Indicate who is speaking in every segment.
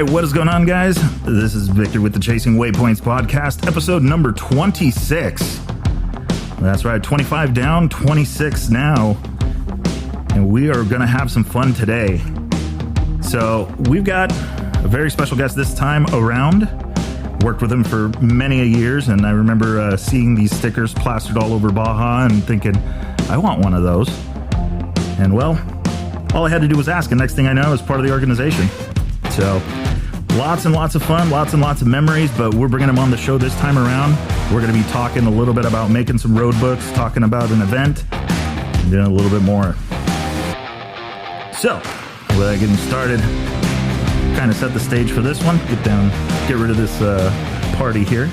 Speaker 1: right, what is going on, guys? This is Victor with the Chasing Waypoints Podcast, episode number 26. That's right, 25 down, 26 now. And we are going to have some fun today. So we've got a very special guest this time around. Worked with him for many a years, and I remember seeing these stickers plastered all over Baja and thinking, I want one of those. And well, all I had to do was ask, and next thing I know, I was part of the organization. So lots and lots of fun, lots and lots of memories, but we're bringing him on the show this time around. We're going to be talking a little bit about making some road books, talking about an event, and doing a little bit more. So, without getting started, kind of set the stage for this one. Get rid of this party here.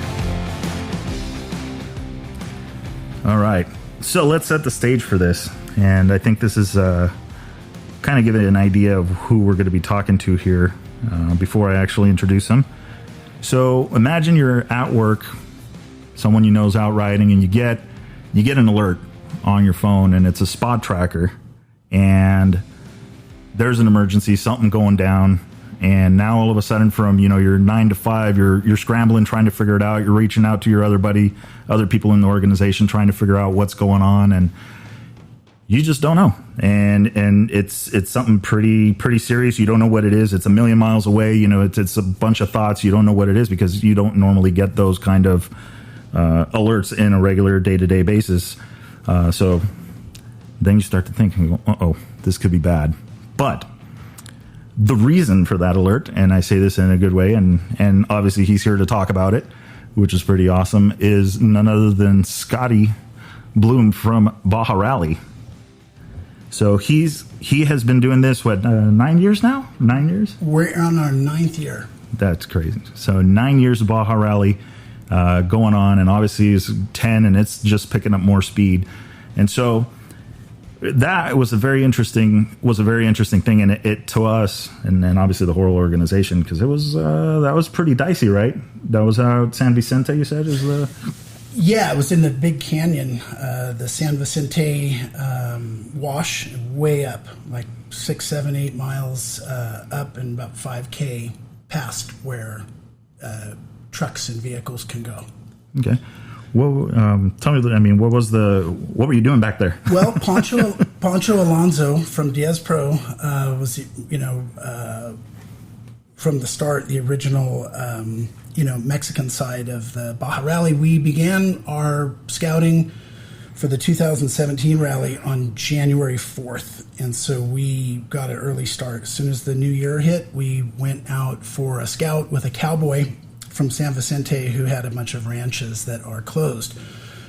Speaker 1: All right, so let's set the stage for this. And I think this is kind of give it an idea of who we're going to be talking to here before I actually introduce him. So imagine you're at work, someone you know is out riding, and you get an alert on your phone, and it's a spot tracker, and there's an emergency, something going down, and now all of a sudden from, your 9 to 5, you're scrambling, trying to figure it out. You're reaching out to your other people in the organization, trying to figure out what's going on, and you just don't know. And it's something pretty serious. You don't know what it is. It's a million miles away. It's a bunch of thoughts. You don't know what it is because you don't normally get those kind of alerts in a regular day-to-day basis. So then you start to think, uh-oh, this could be bad. But the reason for that alert, and I say this in a good way, and obviously he's here to talk about it, which is pretty awesome, is none other than Scotty Bloom from Baja Rally. So he has been doing this, 9 years now? 9 years?
Speaker 2: We're on our 9th year.
Speaker 1: That's crazy. So 9 years of Baja Rally going on, and obviously it's 10, and it's just picking up more speed. And so that was a very interesting thing, and it to us, and then obviously the whole organization, because that was pretty dicey, right? That was out San Vicente, you said, is the...
Speaker 2: Yeah, it was in the Big Canyon, the San Vicente wash, way up, like 6, 7, 8 miles up, and about 5K past where trucks and vehicles can go. Okay.
Speaker 1: Well, tell me, what were you doing back there?
Speaker 2: Well, Pancho Alonso from Diaz Pro was, from the start, the original, Mexican side of the Baja Rally. We began our scouting for the 2017 rally on January 4th. And so we got an early start. As soon as the new year hit, we went out for a scout with a cowboy from San Vicente who had a bunch of ranches that are closed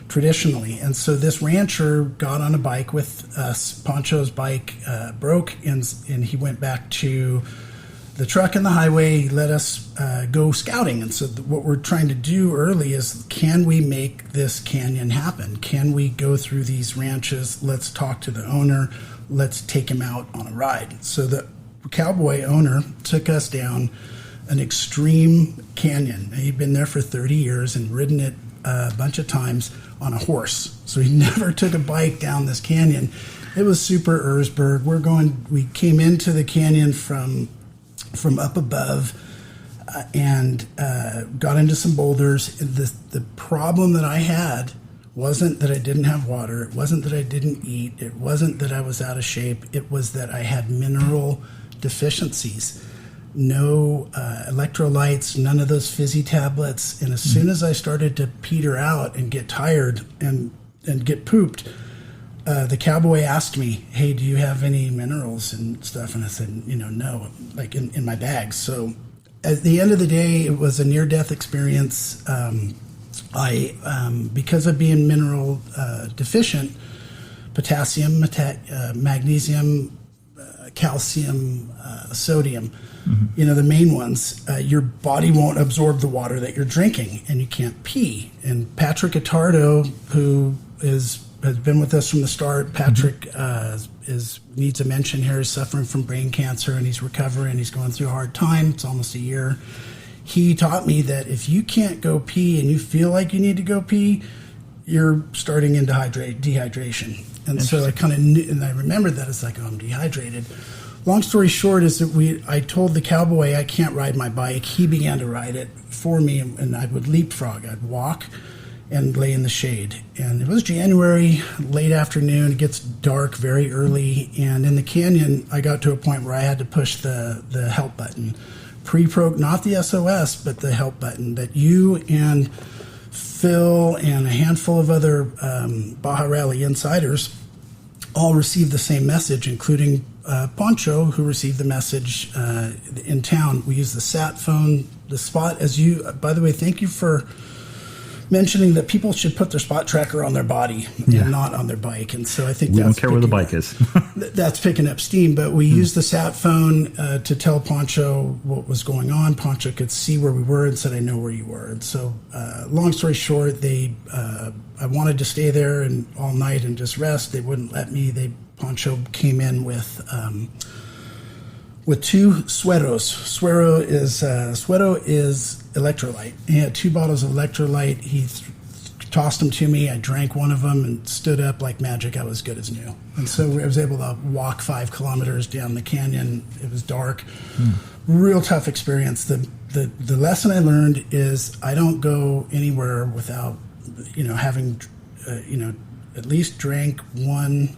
Speaker 2: traditionally. And so this rancher got on a bike with us. Pancho's bike broke, and he went back to the truck and the highway. He let us go scouting. And so what we're trying to do early is, can we make this canyon happen? Can we go through these ranches? Let's talk to the owner. Let's take him out on a ride. So the cowboy owner took us down an extreme canyon. He'd been there for 30 years and ridden it a bunch of times on a horse. So he never took a bike down this canyon. It was super Erzberg. We came into the canyon from up above and got into some boulders. The problem that I had wasn't that I didn't have water. It wasn't that I didn't eat. It wasn't that I was out of shape. It was that I had mineral deficiencies. No electrolytes, none of those fizzy tablets. And as soon as I started to peter out and get tired and get pooped, the cowboy asked me, hey, do you have any minerals and stuff? And I said, no, like in my bags. So at the end of the day, it was a near-death experience. Because of being mineral deficient, potassium, magnesium, calcium, sodium, the main ones, your body won't absorb the water that you're drinking, and you can't pee. And Patrick Attardo, who has been with us from the start, Patrick needs a mention here. He's suffering from brain cancer, and he's recovering. He's going through a hard time. It's almost a year. He taught me that if you can't go pee and you feel like you need to go pee, you're starting into dehydration. And so I kind of knew, and I remembered that it's like, oh, I'm dehydrated. long story short is that I told the cowboy I can't ride my bike. He began to ride it for me, and I would leapfrog. I'd walk and lay in the shade. And it was January, late afternoon. It gets dark very early. And in the canyon, I got to a point where I had to push the help button. Not the SOS, but the help button that you and Phil and a handful of other Baja Rally insiders all received the same message, including Poncho, who received the message in town. We use the sat phone, the spot, as you, by the way, thank you for mentioning that people should put their spot tracker on their body and not on their bike. And so I think
Speaker 1: we don't care where the bike is.
Speaker 2: That's picking up steam. But we used the sat phone to tell Poncho what was going on. Poncho could see where we were and said, I know where you were. And so long story short, I wanted to stay there and all night and just rest. They wouldn't let me. Poncho came in with 2 sueros. Suero is electrolyte. He had 2 bottles of electrolyte. He tossed them to me. I drank one of them and stood up like magic. I was good as new. And so I was able to walk 5 kilometers down the canyon. It was dark. Real tough experience. The lesson I learned is I don't go anywhere without, having, at least drank 1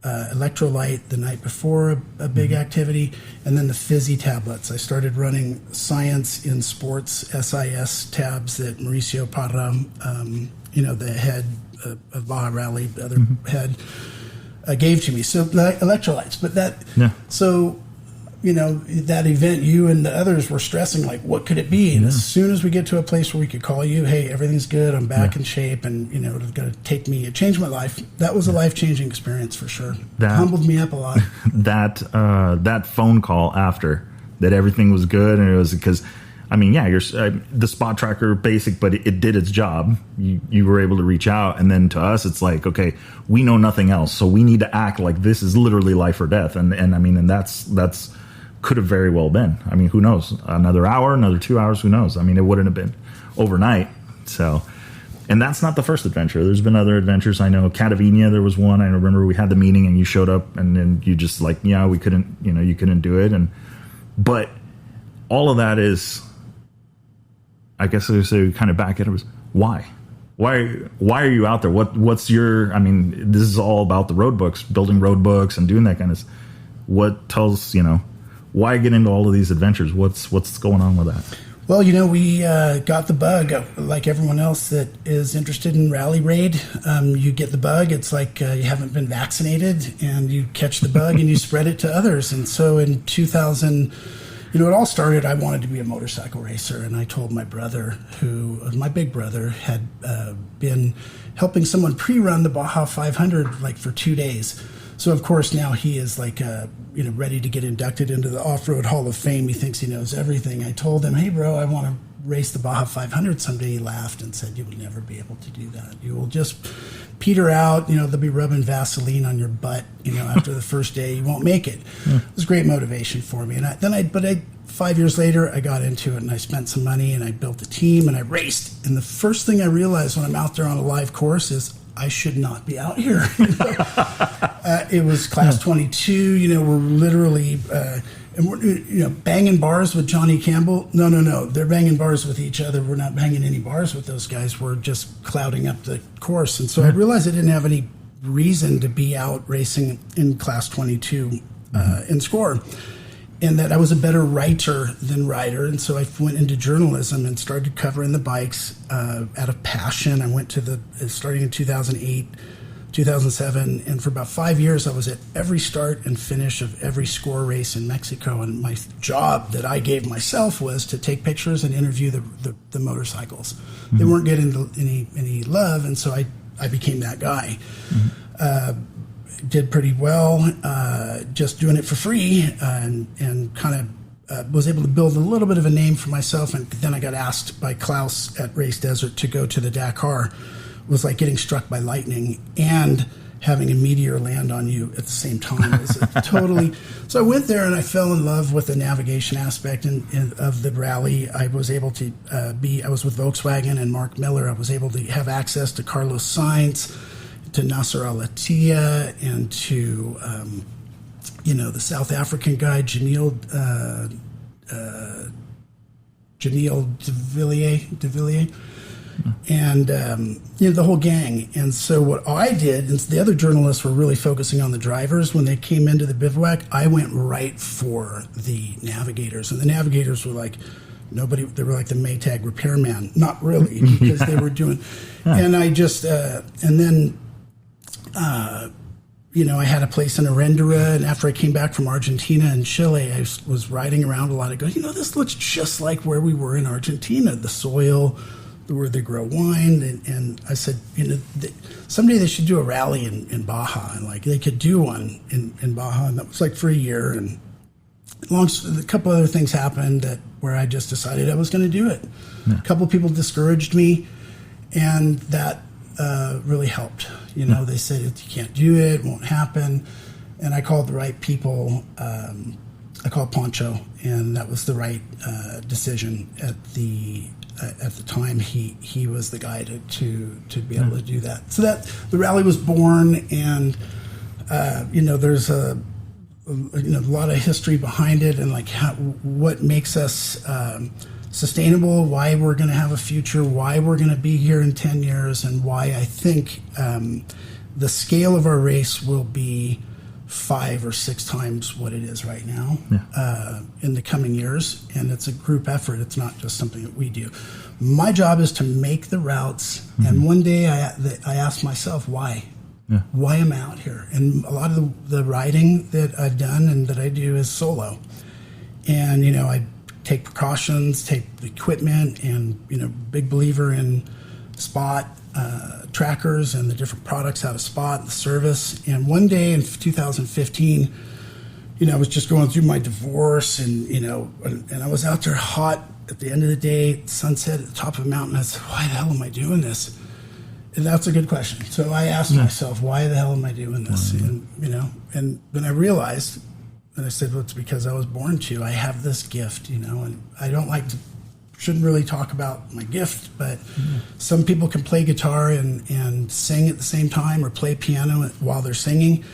Speaker 2: electrolyte the night before a big activity, and then the fizzy tablets. I started running Science in Sports, SIS tabs that Mauricio Parra, the head of Baja Rally, the other head, gave to me. So electrolytes, but that event, you and the others were stressing, like, what could it be? And as soon as we get to a place where we could call you, hey, everything's good, I'm back in shape, and, it's going to change my life. That was a life-changing experience for sure. That humbled me up a lot.
Speaker 1: That phone call after, that everything was good, and it was because, the spot tracker basic, but it did its job. You were able to reach out, and then to us, it's like, okay, we know nothing else, so we need to act like this is literally life or death, and that's could have very well been. Who knows? Another hour, another 2 hours, who knows? It wouldn't have been overnight. So, and that's not the first adventure. There's been other adventures. I know Catavina, there was one. I remember we had the meeting and you showed up and then you just like, we couldn't, you couldn't do it. But all of that is, I guess I would say kind of back at it was, why? Why are you out there? What's your, this is all about the road books, building road books and doing that kind of stuff. What tells, why get into all of these adventures? What's going on with that?
Speaker 2: Well, we got the bug like everyone else that is interested in Rally Raid. You get the bug. It's like you haven't been vaccinated, and you catch the bug and you spread it to others. And so in 2000, it all started. I wanted to be a motorcycle racer, and I told my brother, my big brother, had been helping someone pre-run the Baja 500 like for 2 days. So, of course, now he is like, ready to get inducted into the Off-Road Hall of Fame. He thinks he knows everything. I told him, hey, bro, I want to race the Baja 500 someday. He laughed and said, you will never be able to do that. You will just peter out. They'll be rubbing Vaseline on your butt, after the first day. You won't make it. It was great motivation for me. And 5 years later, I got into it, and I spent some money, and I built a team, and I raced. And the first thing I realized when I'm out there on a live course is I should not be out here. It was class 22. We're literally, and we're, banging bars with Johnny Campbell. No. They're banging bars with each other. We're not banging any bars with those guys. We're just clouding up the course. And so I realized I didn't have any reason to be out racing in class 22 in score, and that I was a better writer than rider. And so I went into journalism and started covering the bikes out of passion. I went to starting in 2008, 2007, and for about 5 years I was at every start and finish of every score race in Mexico. And my job that I gave myself was to take pictures and interview the motorcycles. They weren't getting any love, and so I became that guy. Did pretty well, just doing it for free, and kind of was able to build a little bit of a name for myself. And then I got asked by Klaus at Race Desert to go to the Dakar. It was like getting struck by lightning and having a meteor land on you at the same time. It was totally. So I went there and I fell in love with the navigation aspect of the rally. I was able to I was with Volkswagen and Mark Miller. I was able to have access to Carlos Sainz, to Nasser Al-Attiyah, and to the South African guy, Janelle de Villiers, and the whole gang. And so what I did, and the other journalists were really focusing on the drivers when they came into the bivouac, I went right for the navigators. And the navigators were like, nobody, they were like the Maytag repairman. Not really, because they were doing, and I just, and then, I had a place in Arendara, and after I came back from Argentina and Chile, I was riding around a lot. I go, this looks just like where we were in Argentina, the soil, where they grow wine. And I said, someday they should do a rally in Baja, and like they could do one in Baja, and that was like for a year. And a couple other things happened where I just decided I was going to do it. Yeah. A couple of people discouraged me, and that really helped. They said, you can't do it, it won't happen. And I called the right people. I called Poncho, and that was the right decision at the time. He was the guy to be able to do that. So that the rally was born, and there's a lot of history behind it, and like what makes us sustainable, why we're going to have a future, why we're going to be here in 10 years, and why I think the scale of our race will be 5 or 6 times what it is right now in the coming years. And it's a group effort. It's not just something that we do. My job is to make the routes. And one day I asked myself, why? Yeah. Why am I out here? And a lot of the riding that I've done and that I do is solo. And, I take precautions, take the equipment, and, big believer in Spot trackers and the different products out of Spot, the service. And one day in 2015, I was just going through my divorce, and, and I was out there hot at the end of the day, sunset at the top of a mountain. I said, why the hell am I doing this? And that's a good question. So I asked myself, why the hell am I doing this? And, and then I realized, and I said, well, it's because I was born to. I have this gift, and I shouldn't really talk about my gift, but some people can play guitar and sing at the same time, or play piano while they're singing.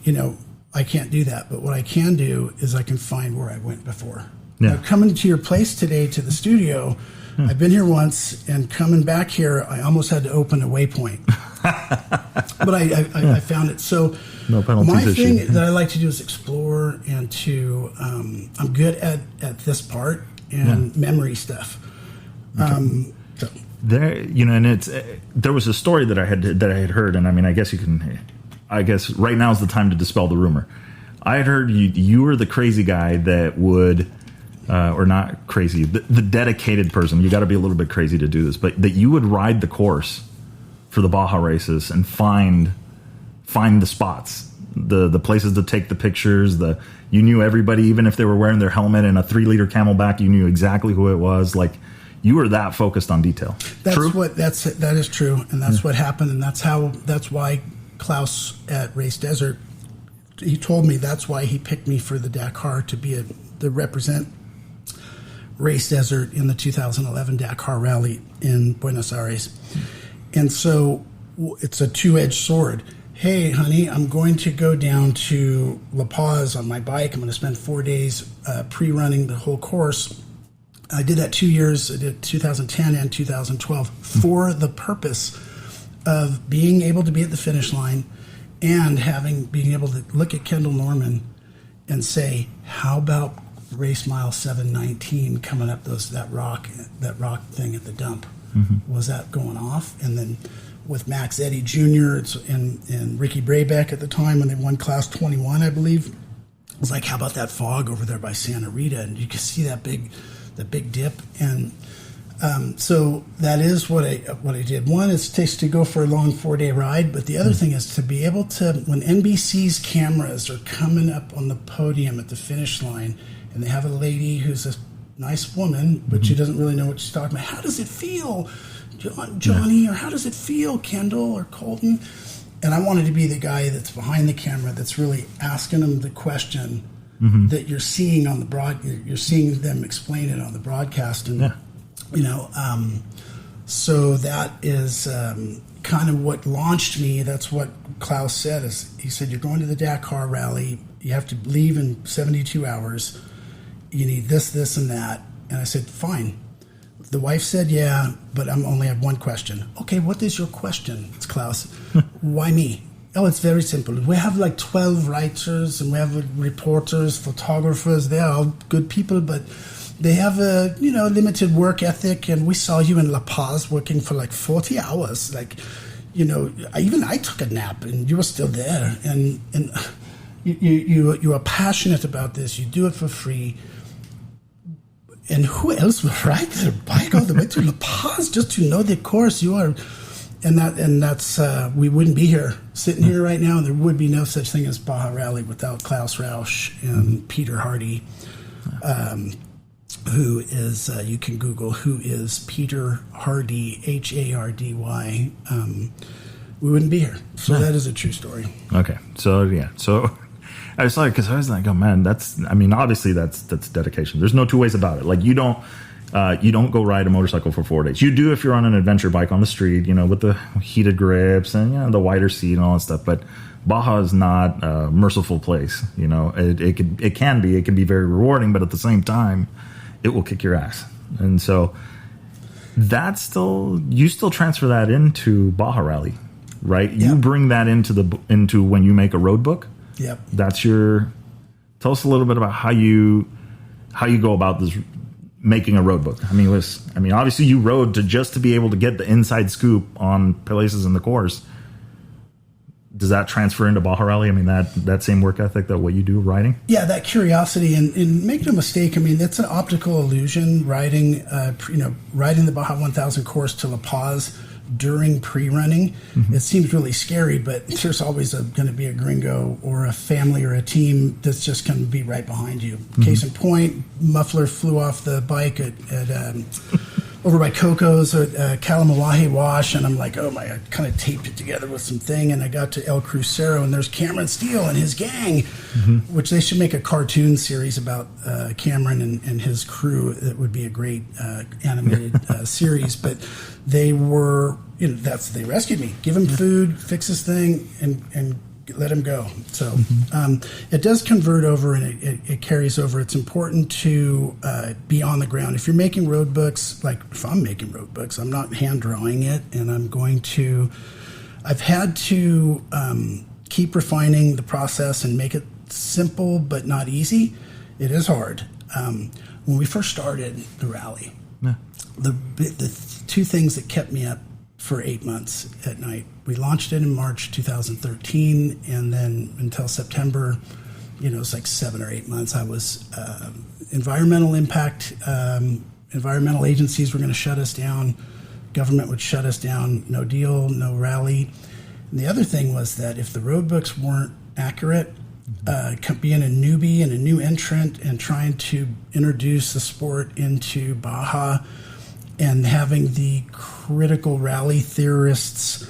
Speaker 2: I can't do that. But what I can do is I can find where I went before. Yeah. Now, coming to your place today, to the studio, I've been here once, and coming back here, I almost had to open a waypoint. But I found it. So
Speaker 1: no penalties
Speaker 2: my thing
Speaker 1: issued.
Speaker 2: that I like to do is explore, and to I'm good at this part and memory stuff.
Speaker 1: Okay. There, and it's there was a story that I had heard, and I mean, I guess right now is the time to dispel the rumor. I had heard you were the crazy guy that would. Or not crazy, the dedicated person. You got to be a little bit crazy to do this, but that you would ride the course for the Baja races and find the spots, the places to take the pictures. You knew everybody, even if they were wearing their helmet and a 3-liter Camelback. You knew exactly who it was. Like, you were that focused on detail.
Speaker 2: That is true, and that's what happened, and that's why Klaus at Race Desert, he told me that's why he picked me for the Dakar to represent Race Desert in the 2011 Dakar Rally in Buenos Aires. And so it's a two-edged sword. Hey, honey, I'm going to go down to La Paz on my bike. I'm going to spend 4 days pre-running the whole course. I did that 2 years. I did 2010 and 2012 for the purpose of being able to be at the finish line and being able to look at Kendall Norman and say, how about race mile 719 coming up that rock thing at the dump? Was that going off? And then with Max Eddy Jr. and Ricky Brabeck at the time when they won Class 21, I believe, it was like, how about that fog over there by Santa Rita? And you can see the big dip. And so that is what I did. One is to go for a long 4-day ride, but the other thing is to be able to, when NBC's cameras are coming up on the podium at the finish line, and they have a lady who's a nice woman, but she doesn't really know what she's talking about. How does it feel, Johnny? Or how does it feel, Kendall or Colton? And I wanted to be the guy that's behind the camera that's really asking them the question that you're seeing on the you're seeing them explain it on the broadcast. And, so that is kind of what launched me. That's what Klaus said. He said, you're going to the Dakar Rally You have to leave in 72 hours. You need this, and that. And I said, fine. The wife said, yeah, but I only have one question. Okay, what is your question, Klaus? Why me? Oh, it's very simple. We have like 12 writers, and we have reporters, photographers. They are all good people, but they have a limited work ethic. And we saw you in La Paz working for like 40 hours. Like, I took a nap, and you were still there. And you are passionate about this. You do it for free. And who else would ride their bike all the way to La Paz just to know the course? You are, and that's we wouldn't be here sitting here right now. There would be no such thing as Baja Rally without Klaus Rausch and Peter Hardy, who is you can Google who is Peter Hardy, Hardy. We wouldn't be here. So that is a true story.
Speaker 1: Okay, so. I was like, because I was like, oh man, obviously that's dedication. There's no two ways about it. Like you don't go ride a motorcycle for 4 days. You do if you're on an adventure bike on the street, with the heated grips and the wider seat and all that stuff. But Baja is not a merciful place. It can be very rewarding, but at the same time, it will kick your ass. And so you still transfer that into Baja Rally, right?
Speaker 2: Yeah.
Speaker 1: You bring that into when you make a road book.
Speaker 2: Yep.
Speaker 1: Tell us a little bit about how you go about this, making a road book. Obviously you rode to be able to get the inside scoop on places in the course. Does that transfer into Baja Rally? That same work ethic, that what you do riding? Yeah,
Speaker 2: that curiosity, and make no mistake, that's an optical illusion riding the Baja 1000 course to La Paz during pre-running. Mm-hmm. It seems really scary, but there's always going to be a gringo or a family or a team that's just going to be right behind you. Mm-hmm. Case in point, muffler flew off the bike at over by Coco's at Kalamawahe Wash, and I'm like, oh my, I kind of taped it together with some thing, and I got to El Crucero, and there's Cameron Steele and his gang, mm-hmm. which they should make a cartoon series about Cameron and his crew. That would be a great animated series, but they were, they rescued me, give him food, fix his thing, and let him go. So it does convert over, and it carries over. It's important to be on the ground. If you're making road books, like if I'm making road books, I'm not hand drawing it, and I've had to keep refining the process and make it simple but not easy. It is hard. When we first started the rally, the two things that kept me up for 8 months at night. We launched it in March 2013, and then until September, it was like 7 or 8 months. I was environmental impact. Environmental agencies were going to shut us down. Government would shut us down. No deal, no rally. And the other thing was that if the road books weren't accurate, being a newbie and a new entrant and trying to introduce the sport into Baja, and having the critical rally theorists,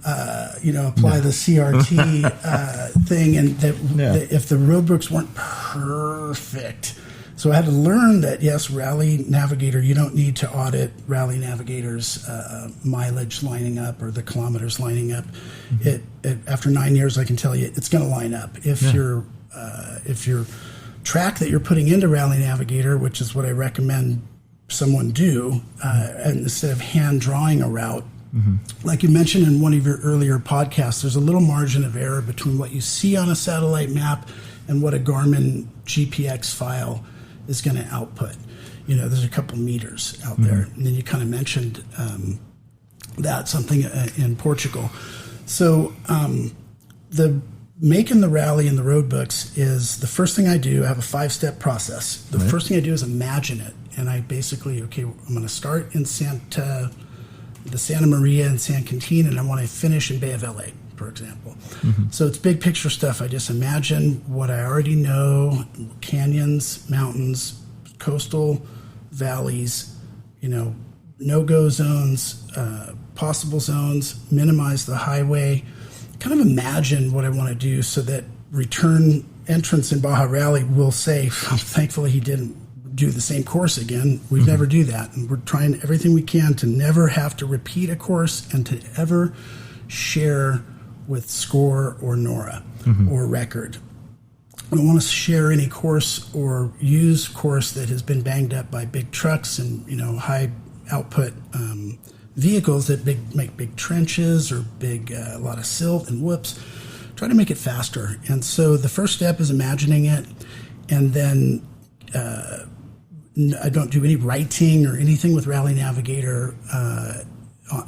Speaker 2: apply the CRT thing, and that if the road books weren't perfect. So I had to learn that, yes, Rally Navigator, you don't need to audit Rally Navigator's mileage lining up or the kilometers lining up. Mm-hmm. After 9 years, I can tell you it's going to line up. If your track that you're putting into Rally Navigator, which is what I recommend someone do, and instead of hand drawing a route, like you mentioned in one of your earlier podcasts, there's a little margin of error between what you see on a satellite map and what a Garmin GPX file is going to output. There's a couple meters out there. And then you kind of mentioned something in Portugal. So the making the rally and the road books is the first thing I do. I have a 5-step process. The first thing I do is imagine it. And I basically, I'm going to start in Santa Maria and San Quintin, and I want to finish in Bay of LA, for example. Mm-hmm. So it's big picture stuff. I just imagine what I already know: canyons, mountains, coastal valleys, no-go zones, possible zones, minimize the highway. Kind of imagine what I want to do so that return entrants in Baja Rally will say, thankfully he didn't do the same course again. We never do that. And we're trying everything we can to never have to repeat a course and to ever share with Score or Nora or Record. I don't want to share any course or use course that has been banged up by big trucks and, high output vehicles that make big trenches or a lot of silt and whoops. Try to make it faster. And so the first step is imagining it, and then I don't do any writing or anything with Rally Navigator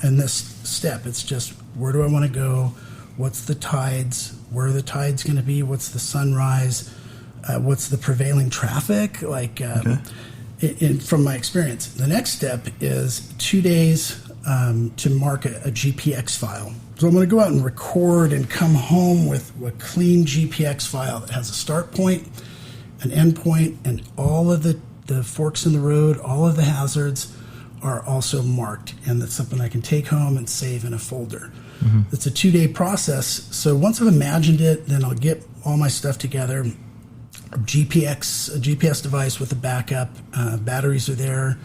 Speaker 2: in this step. It's just, where do I want to go? What's the tides? Where are the tides going to be? What's the sunrise? What's the prevailing traffic? From my experience. The next step is 2 days to mark a GPX file. So I'm going to go out and record and come home with a clean GPX file that has a start point, an end point, and all of the forks in the road, all of the hazards are also marked. And that's something I can take home and save in a folder. Mm-hmm. It's a 2-day process. So once I've imagined it, then I'll get all my stuff together. A GPS device with a backup. Batteries are there.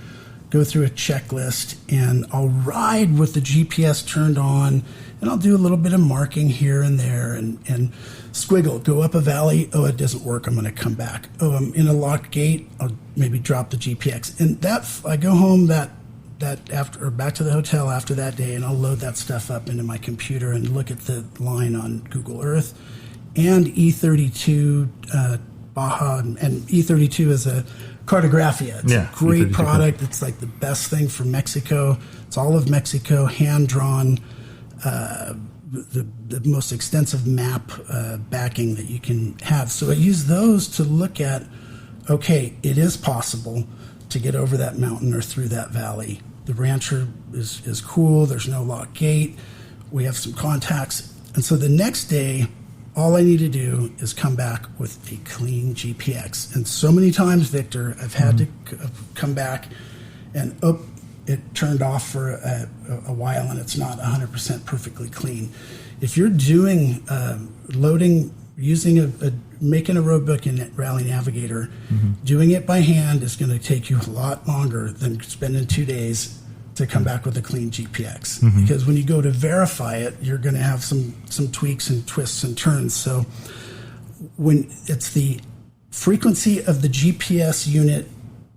Speaker 2: Go through a checklist, and I'll ride with the GPS turned on, and I'll do a little bit of marking here and there, and squiggle, go up a valley. Oh, it doesn't work. I'm going to come back. Oh, I'm in a locked gate. I'll maybe drop the GPX. And I go home that after, or back to the hotel after that day, and I'll load that stuff up into my computer and look at the line on Google Earth and E32 Baja, and E32 is a cartographia. It's a great E32 product. It's like the best thing for Mexico. It's all of Mexico, hand-drawn, the most extensive map backing that you can have. So I use those to look at, okay, it is possible to get over that mountain or through that valley. The rancher is cool. There's no locked gate. We have some contacts. And so the next day, all I need to do is come back with a clean GPX. And so many times, Victor, I've had to come back and, it turned off for a while and it's not 100% perfectly clean. If you're doing loading, using making a roadbook in Rally Navigator, doing it by hand is going to take you a lot longer than spending 2 days to come back with a clean GPX. Because when you go to verify it, you're going to have some tweaks and twists and turns. So when it's the frequency of the GPS unit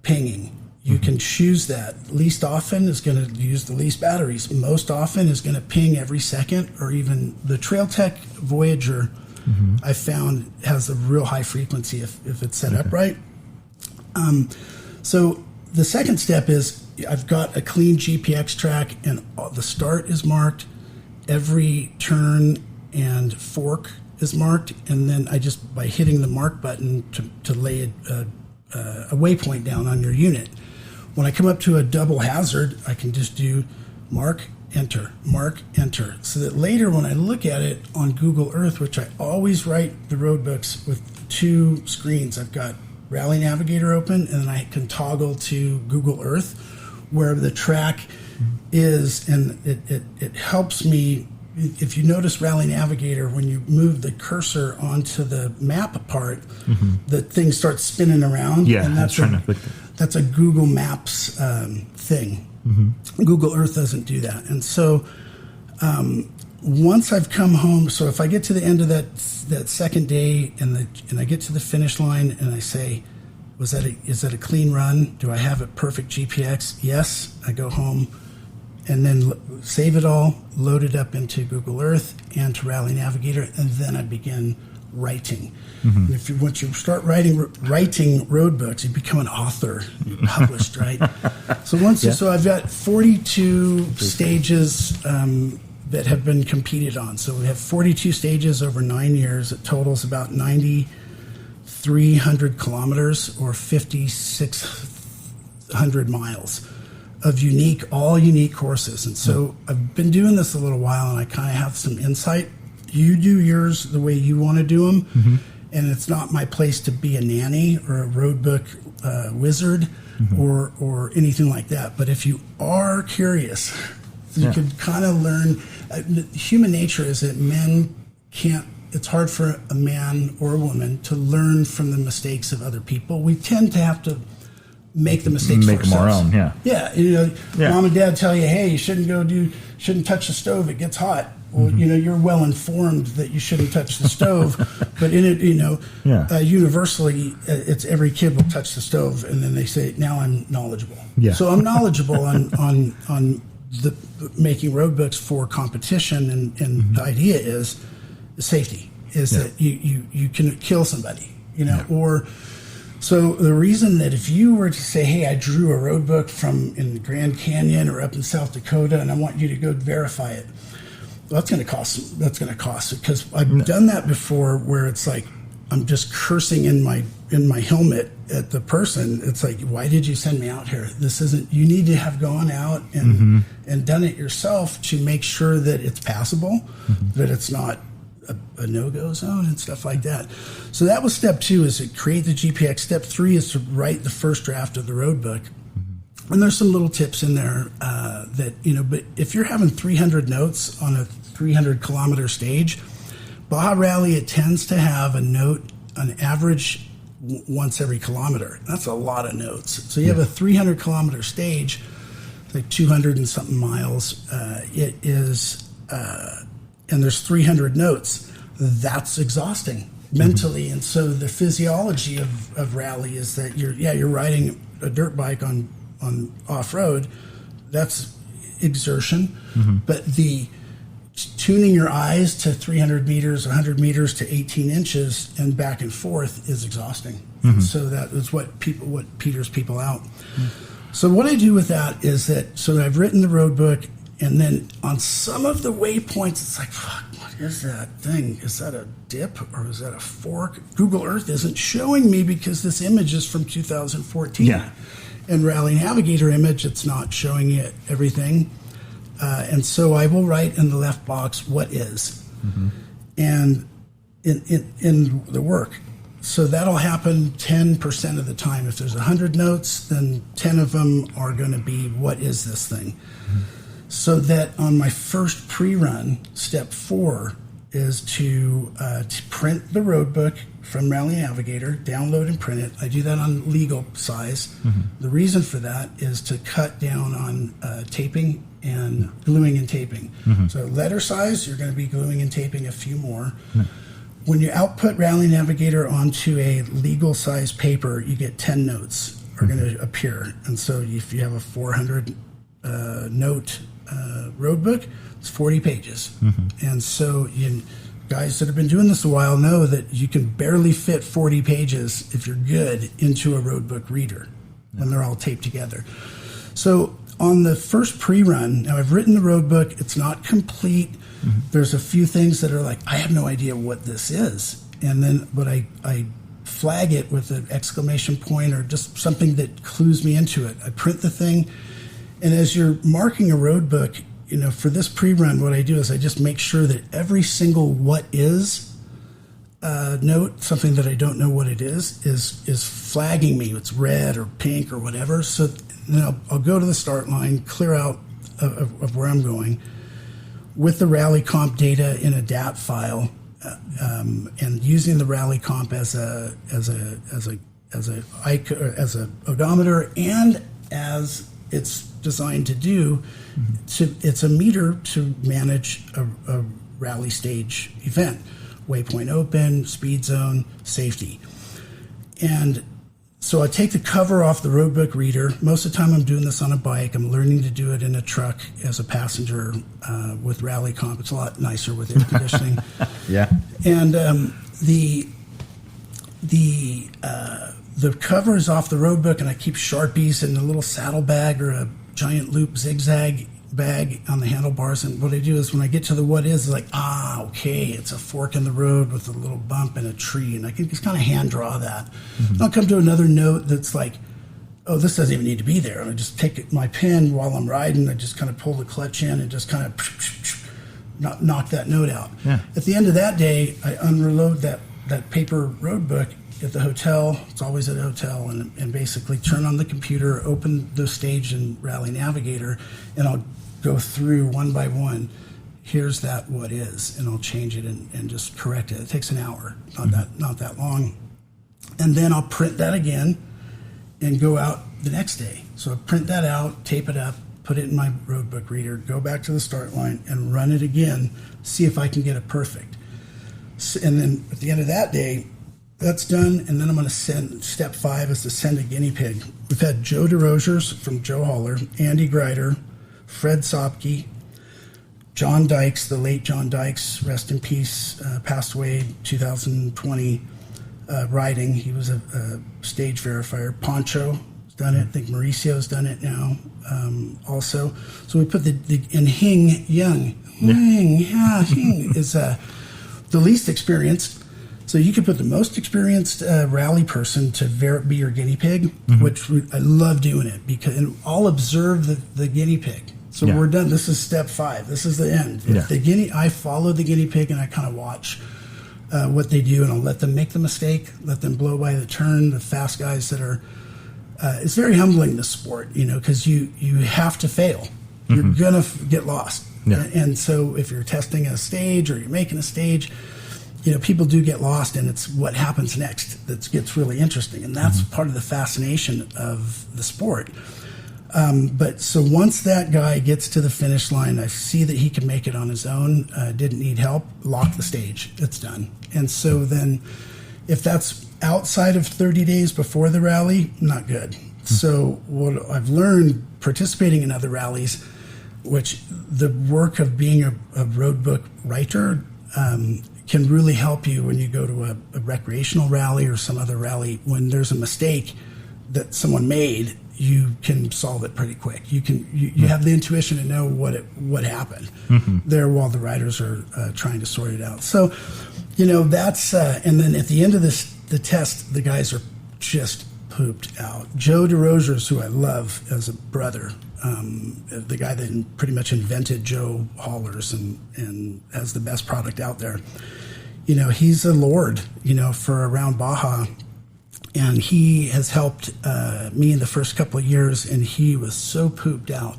Speaker 2: pinging, you can choose that. Least often is going to use the least batteries. Most often is going to ping every second, or even the TrailTech Voyager I found has a real high frequency if it's set up right. So the second step is I've got a clean GPX track, and the start is marked. Every turn and fork is marked, and then I just, by hitting the mark button to lay a waypoint down on your unit. When I come up to a double hazard, I can just do mark, enter, so that later when I look at it on Google Earth, which I always write the road books with 2 screens. I've got Rally Navigator open, and then I can toggle to Google Earth where the track is, and it helps me. If you notice Rally Navigator, when you move the cursor onto the map part, the thing starts spinning around. Yeah, and that's a Google Maps thing. Google Earth doesn't do that. And so once I've come home, so if I get to the end of that second day and I get to the finish line and I say, is that a clean run? Do I have a perfect GPX? Yes. I go home and then save it all, load it up into Google Earth and to Rally Navigator, and then I begin writing. And once you start writing road books, you become an author. You published, right? So I've got 42 stages that have been competed on. So we have 42 stages over 9 years. It totals about 9,300 kilometers or 5,600 miles of all unique courses. And so I've been doing this a little while, and I kind of have some insight. You do yours the way you want to do them. And it's not my place to be a nanny or a road book wizard or anything like that. But if you are curious, you can kind of learn. Human nature is that men can't. It's hard for a man or a woman to learn from the mistakes of other people. We tend to have to make the mistakes
Speaker 1: make them our own. Mom
Speaker 2: and dad tell you, hey, you shouldn't touch the stove, it gets hot. Well, you're well informed that you shouldn't touch the stove, but in it, universally, it's every kid will touch the stove, and then they say, "Now I'm knowledgeable."
Speaker 1: Yeah.
Speaker 2: So I'm knowledgeable on the making road books for competition, and the idea is safety. Is that you can kill somebody, or. So the reason that if you were to say, hey, I drew a road book from in the Grand Canyon or up in South Dakota, and I want you to go verify it, well, that's going to cost. That's going to cost, because I've done that before, where it's like I'm just cursing in my helmet at the person. It's like, why did you send me out here? This isn't. You need to have gone out and done it yourself to make sure that it's passable, that it's not a no-go zone and stuff like that. So that was step 2, is to create the GPX. Step 3 is to write the first draft of the road book. And there's some little tips in there that, but if you're having 300 notes on a 300-kilometer stage, Baja Rally, it tends to have a note on average once every kilometer. That's a lot of notes. So you have a 300-kilometer stage, like 200 and something miles. It is... and there's 300 notes. That's exhausting mentally. And so the physiology of rally is that you're riding a dirt bike on off-road. That's exertion. But the tuning your eyes to 300 meters, 100 meters to 18 inches and back and forth is exhausting. And so that is what peters people out. So what I do with that is that, so I've written the road book, and then on some of the waypoints, it's like, fuck, what is that thing? Is that a dip or is that a fork? Google Earth isn't showing me because this image is from 2014.
Speaker 1: Yeah.
Speaker 2: And Rally Navigator image, it's not showing it everything. And so I will write in the left box, what is? And in the work. So that'll happen 10% of the time. If there's 100 notes, then 10 of them are going to be, what is this thing? So that on my first pre-run, step 4 is to print the road book from Rally Navigator, download and print it. I do that on legal size. The reason for that is to cut down on taping and gluing and taping. So letter size, you're going to be gluing and taping a few more. When you output Rally Navigator onto a legal size paper, you get 10 notes are going to appear. And so if you have a 400 note road book, it's 40 pages. And so guys that have been doing this a while know that you can barely fit 40 pages, if you're good, into a road book reader when they're all taped together. So on the first pre-run, now I've written the road book, it's not complete. There's a few things that are like, I have no idea what this is. And then, but I flag it with an exclamation point or just something that clues me into it. I print the thing. And as you're marking a road book, for this pre-run, what I do is I just make sure that every single what is note, something that I don't know what it is flagging me. It's red or pink or whatever. So then I'll go to the start line, clear out of where I'm going with the rally comp data in a DAT file, and using the rally comp as a odometer, and as it's designed to do, it's a meter to manage a rally stage event, waypoint open, speed zone, safety. And so I take the cover off the roadbook reader. Most of the time I'm doing this on a bike. I'm learning to do it in a truck as a passenger with rally comp. It's a lot nicer with air conditioning.
Speaker 1: Yeah.
Speaker 2: And the cover is off the roadbook, and I keep Sharpies in a little saddle bag or a giant loop zigzag bag on the handlebars. And what I do is when I get to the what is, it's like, okay, it's a fork in the road with a little bump and a tree, and I can just kind of hand draw that. I'll come to another note that's like, oh, this doesn't even need to be there. And I just take my pen while I'm riding, I just kind of pull the clutch in and just kind of knock that note out.
Speaker 1: Yeah.
Speaker 2: At the end of that day, I unload that paper road book at the hotel. It's always at a hotel, and basically turn on the computer, open the stage in Rally Navigator, and I'll go through one by one. Here's that what is, and I'll change it and just correct it. It takes an hour, not that long. And then I'll print that again and go out the next day. So I print that out, tape it up, put it in my roadbook reader, go back to the start line and run it again, see if I can get it perfect. And then at the end of that day, that's done, and then I'm going to send, step 5 is to send a guinea pig. We've had Joe DeRosiers from Joe Holler, Andy Grider, Fred Sopke, John Dykes, the late John Dykes, rest in peace, passed away 2020, riding. He was a stage verifier. Poncho has done it. I think Mauricio's done it now also. So we put and Hing Young. Hing is the least experienced. So you could put the most experienced rally person to be your guinea pig, which I love doing it and I'll observe the guinea pig. So we're done. This is step 5. This is the end. I follow the guinea pig and I kind of watch what they do, and I'll let them make the mistake, let them blow by the turn. The fast guys that are, it's very humbling, this sport, because you have to fail. You're gonna get lost, and so if you're testing a stage or you're making a stage. People do get lost, and it's what happens next that gets really interesting. And that's part of the fascination of the sport. But so once that guy gets to the finish line, I see that he can make it on his own, didn't need help, lock the stage, it's done. And so then if that's outside of 30 days before the rally, not good. So what I've learned participating in other rallies, which the work of being a road book writer, can really help you when you go to a recreational rally or some other rally. When there's a mistake that someone made, you can solve it pretty quick. You have the intuition to know what happened there while the riders are trying to sort it out. So, that's and then at the end of the test, the guys are just pooped out. Joe DeRosiers, who I love as a brother, the guy that pretty much invented Joe Haulers and has the best product out there. He's a lord, for around Baja. And he has helped me in the first couple of years, and he was so pooped out.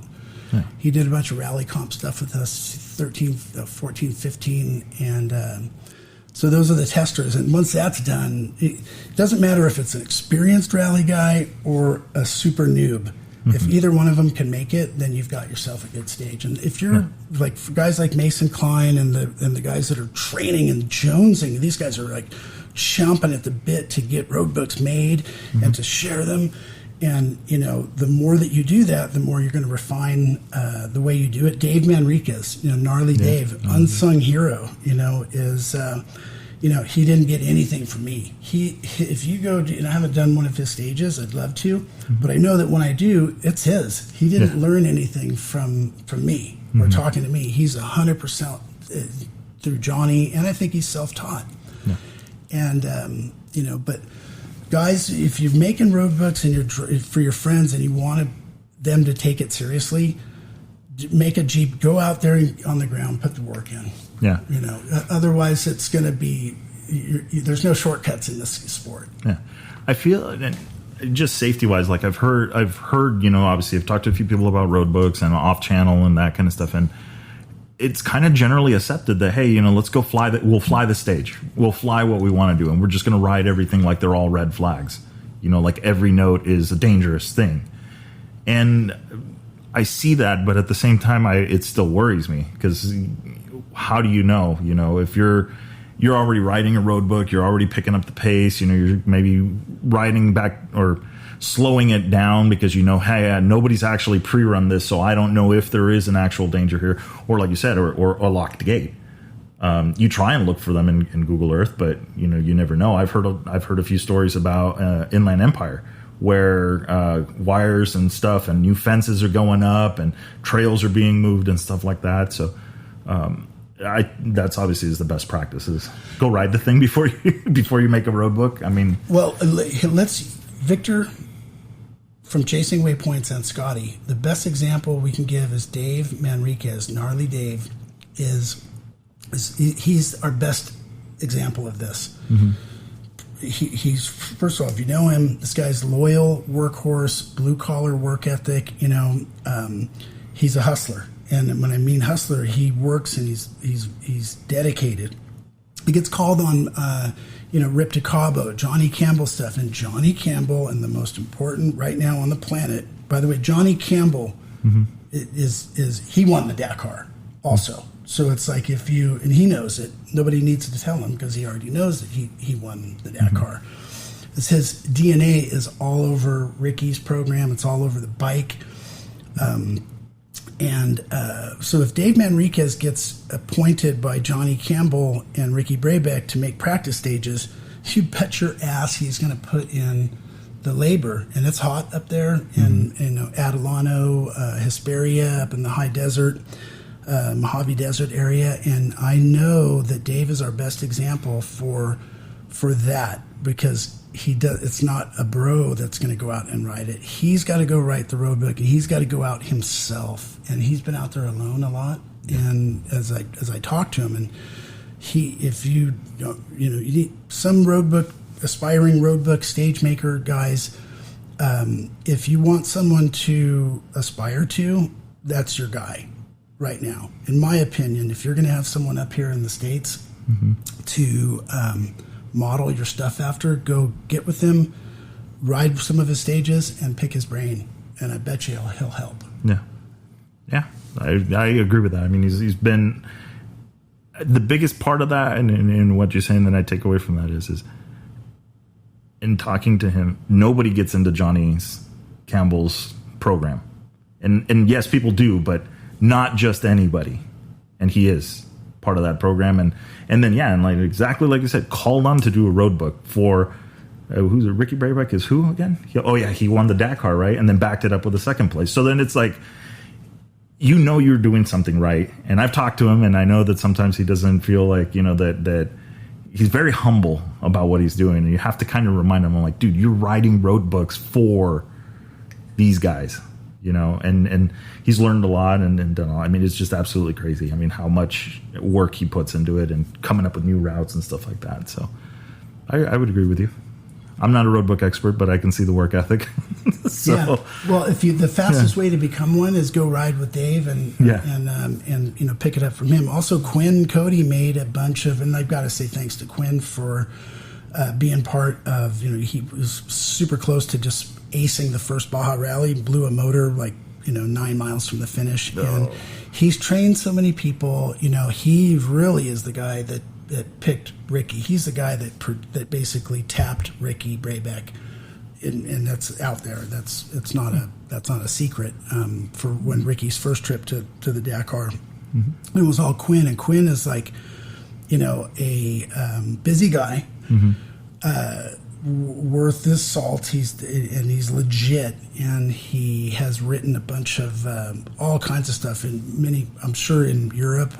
Speaker 2: Yeah. He did a bunch of rally comp stuff with us, 13, 14, 15, and so those are the testers. And once that's done, it doesn't matter if it's an experienced rally guy or a super noob. If either one of them can make it, then you've got yourself a good stage. And if you're like guys like Mason Klein and the guys that are training and jonesing, these guys are like chomping at the bit to get road books made and to share them. And, the more that you do that, the more you're going to refine the way you do it. Dave Manriquez, Gnarly Dave, unsung hero, is... he didn't get anything from me. If you go to, and I haven't done one of his stages, I'd love to, but I know that when I do, it's his. He didn't learn anything from me or talking to me. He's 100% through Johnny, and I think he's self-taught. Yeah. And, but guys, if you're making road books and you're for your friends and you want them to take it seriously, make a Jeep, go out there on the ground, put the work in. Yeah. Otherwise it's going to be, there's no shortcuts in this sport.
Speaker 1: Yeah. I feel, and just safety wise, like I've heard, obviously I've talked to a few people about road books and off channel and that kind of stuff. And it's kind of generally accepted that, hey, let's go we'll fly the stage. We'll fly what we want to do. And we're just going to ride everything like they're all red flags. Like every note is a dangerous thing. And I see that, but at the same time, it still worries me because how do you know? If you're already writing a road book, you're already picking up the pace. You're maybe riding back or slowing it down because hey, nobody's actually pre-run this, so I don't know if there is an actual danger here, or like you said, or a locked gate. You try and look for them in Google Earth, but you never know. I've heard a few stories about Inland Empire, where wires and stuff and new fences are going up and trails are being moved and stuff like that. So that's obviously is the best practice is go ride the thing before you make a road book. I mean,
Speaker 2: well, Victor from Chasing Waypoints and Scotty, the best example we can give is Dave Manriquez. Gnarly Dave he's our best example of this. He's, first of all, if you know him, this guy's loyal, workhorse, blue collar work ethic. He's a hustler, and when I mean hustler, he works and he's dedicated. He gets called on, Rip to Cabo, Johnny Campbell stuff, and Johnny Campbell, and the most important right now on the planet. By the way, Johnny Campbell is he won the Dakar also. So it's like and he knows it, nobody needs to tell him because he already knows that he won the Dakar. It's his DNA is all over Ricky's program. It's all over the bike. So if Dave Manriquez gets appointed by Johnny Campbell and Ricky Brabeck to make practice stages, you bet your ass he's going to put in the labor. And it's hot up there in Adelano, Hesperia, up in the high desert, Mojave Desert area. And I know that Dave is our best example for that, because it's not a bro that's going to go out and ride it. He's got to go write the road book, and he's got to go out himself. And he's been out there alone a lot. And as I talk to him, and you need some aspiring road book stage maker guys. If you want someone to aspire to, that's your guy right now. In my opinion, if you're going to have someone up here in the States to model your stuff after, go get with him, ride some of his stages, and pick his brain. And I bet you he'll help.
Speaker 1: Yeah, I agree with that. I mean, he's been the biggest part of that, and what you're saying that I take away from that is in talking to him, nobody gets into Johnny Campbell's program, and yes, people do, but not just anybody, and he is part of that program, and then and like exactly like you said, called on to do a road book for who's it? Ricky Brabeck is who again? He won the Dakar, right, and then backed it up with a second place. So then it's like, you're doing something right. And I've talked to him, and I know that sometimes he doesn't feel like that he's very humble about what he's doing, and you have to kind of remind him, I'm like, dude, you're writing road books for these guys. And he's learned a lot and done a lot. I mean, it's just absolutely crazy. I mean, how much work he puts into it and coming up with new routes and stuff like that. So I would agree with you. I'm not a road book expert, but I can see the work ethic.
Speaker 2: Yeah. Well, the fastest way to become one is go ride with Dave and pick it up from him. Also, Quinn Cody made a bunch of, and I've got to say thanks to Quinn for being part of, he was super close to just acing the first Baja Rally, blew a motor 9 miles from the finish. Oh. And he's trained so many people. He really is the guy that picked Ricky. He's the guy that basically tapped Ricky Brabeck, and that's out there. That's not a secret. For when Ricky's first trip to the Dakar, it was all Quinn, and Quinn is like, a busy guy. Worth his salt. He's legit, and he has written a bunch of all kinds of stuff I'm sure in Europe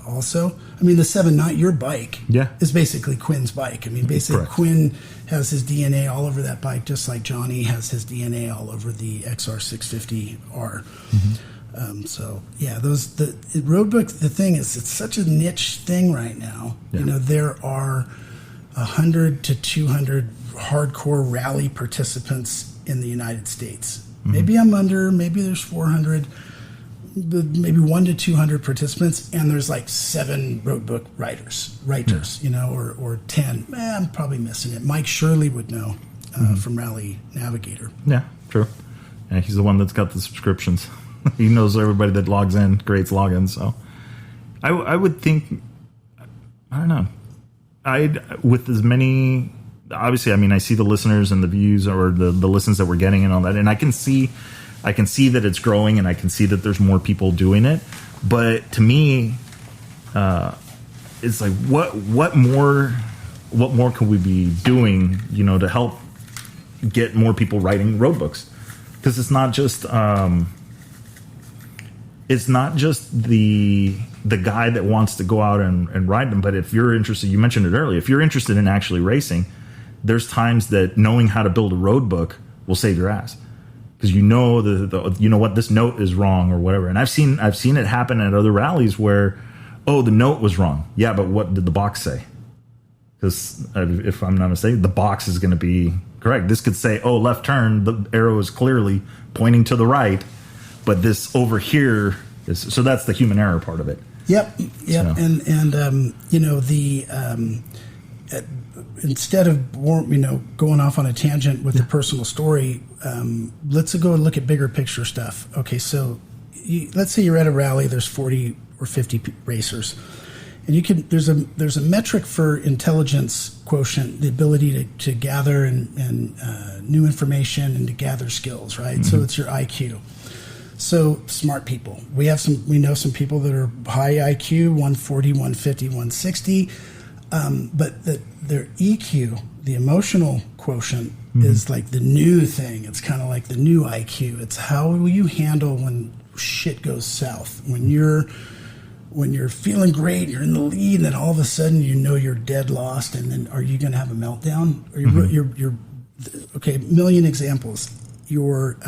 Speaker 2: also. I mean, the 790, your bike, is basically Quinn's bike. I mean, basically correct. Quinn has his DNA all over that bike, just like Johnny has his DNA all over the XR650R. The road book. The thing is, it's such a niche thing right now. Yeah. There are 100 to 200 hardcore rally participants in the United States. Maybe I'm under, maybe there's 400, maybe 1 to 200 participants, and there's like 7 road book writers, or 10. I'm probably missing it. Mike Shirley would know from Rally Navigator. Yeah, true. Yeah, he's the one that's got the subscriptions. He knows everybody that logs in, creates logins. So I would think, I don't know. With as many, obviously, I mean, I see the listeners and the views or the listens that we're getting and all that, and I can see that it's growing, and I can see that there's more people doing it. But to me, it's like, what more can we be doing, to help get more people writing road books? Because it's not just the guy that wants to go out and ride them. But if you're interested, you mentioned it earlier, if you're interested in actually racing, there's times that knowing how to build a road book will save your ass, because what this note is wrong or whatever. And I've seen it happen at other rallies where, the note was wrong. Yeah, but what did the box say? Because if I'm not mistaken, the box is going to be correct. This could say, left turn, the arrow is clearly pointing to the right, but this over here is, so that's the human error part of it. Yep. So. And instead of going off on a tangent with the personal story, let's go and look at bigger picture stuff. Okay, so let's say you're at a rally, there's 40 or 50 racers. And there's a metric for intelligence quotient, the ability to gather and new information and to gather skills, right? Mm-hmm. So it's your IQ. So smart people. We know some people that are high IQ, 140, 150, 160, but their EQ, the emotional quotient, mm-hmm. is like the new thing. It's kind of like the new IQ. It's how will you handle when shit goes south, when you're feeling great, you're in the lead, and then all of a sudden you're dead lost, and then are you going to have a meltdown? Or you're okay. Million examples. Your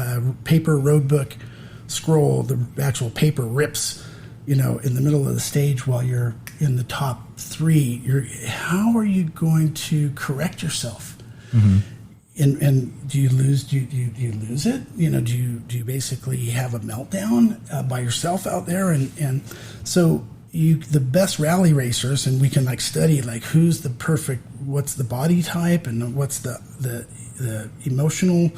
Speaker 2: paper roadbook scroll, the actual paper rips, in the middle of the stage while you're in the top three. How are you going to correct yourself? Mm-hmm. And do you lose? Do you lose it? Do you basically have a meltdown by yourself out there? And so the best rally racers, and we can study who's the perfect, what's the body type, and what's the emotional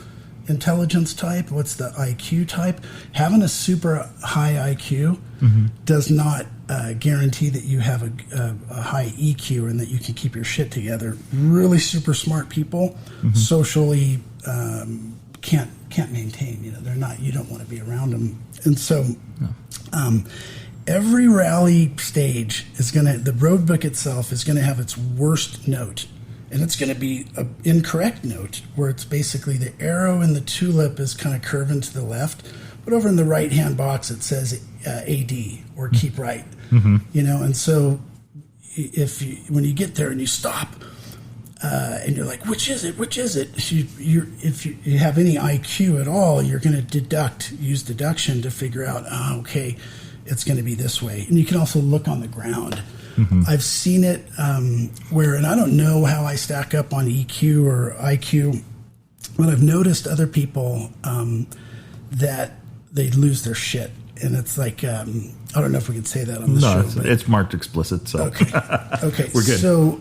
Speaker 2: intelligence type, what's the IQ type. Having a super high IQ mm-hmm. does not guarantee that you have a high EQ and that you can keep your shit together. Really super smart people mm-hmm. socially can't maintain. They're not. You don't want to be around them. And so every rally stage the road book itself is gonna have its worst note. And it's going to be an incorrect note where it's basically the arrow in the tulip is kind of curving to the left, but over in the right-hand box it says AD or keep right. Mm-hmm. And so when you get there and you stop and you're like, which is it? If you have any IQ at all, you're going to use deduction to figure out, okay, it's going to be this way. And you can also look on the ground. Mm-hmm. I've seen it where, and I don't know how I stack up on EQ or IQ, but I've noticed other people that they lose their shit. And it's I don't know if we can say that on the show.
Speaker 1: No, it's marked explicit. So
Speaker 2: okay.
Speaker 1: We're good.
Speaker 2: So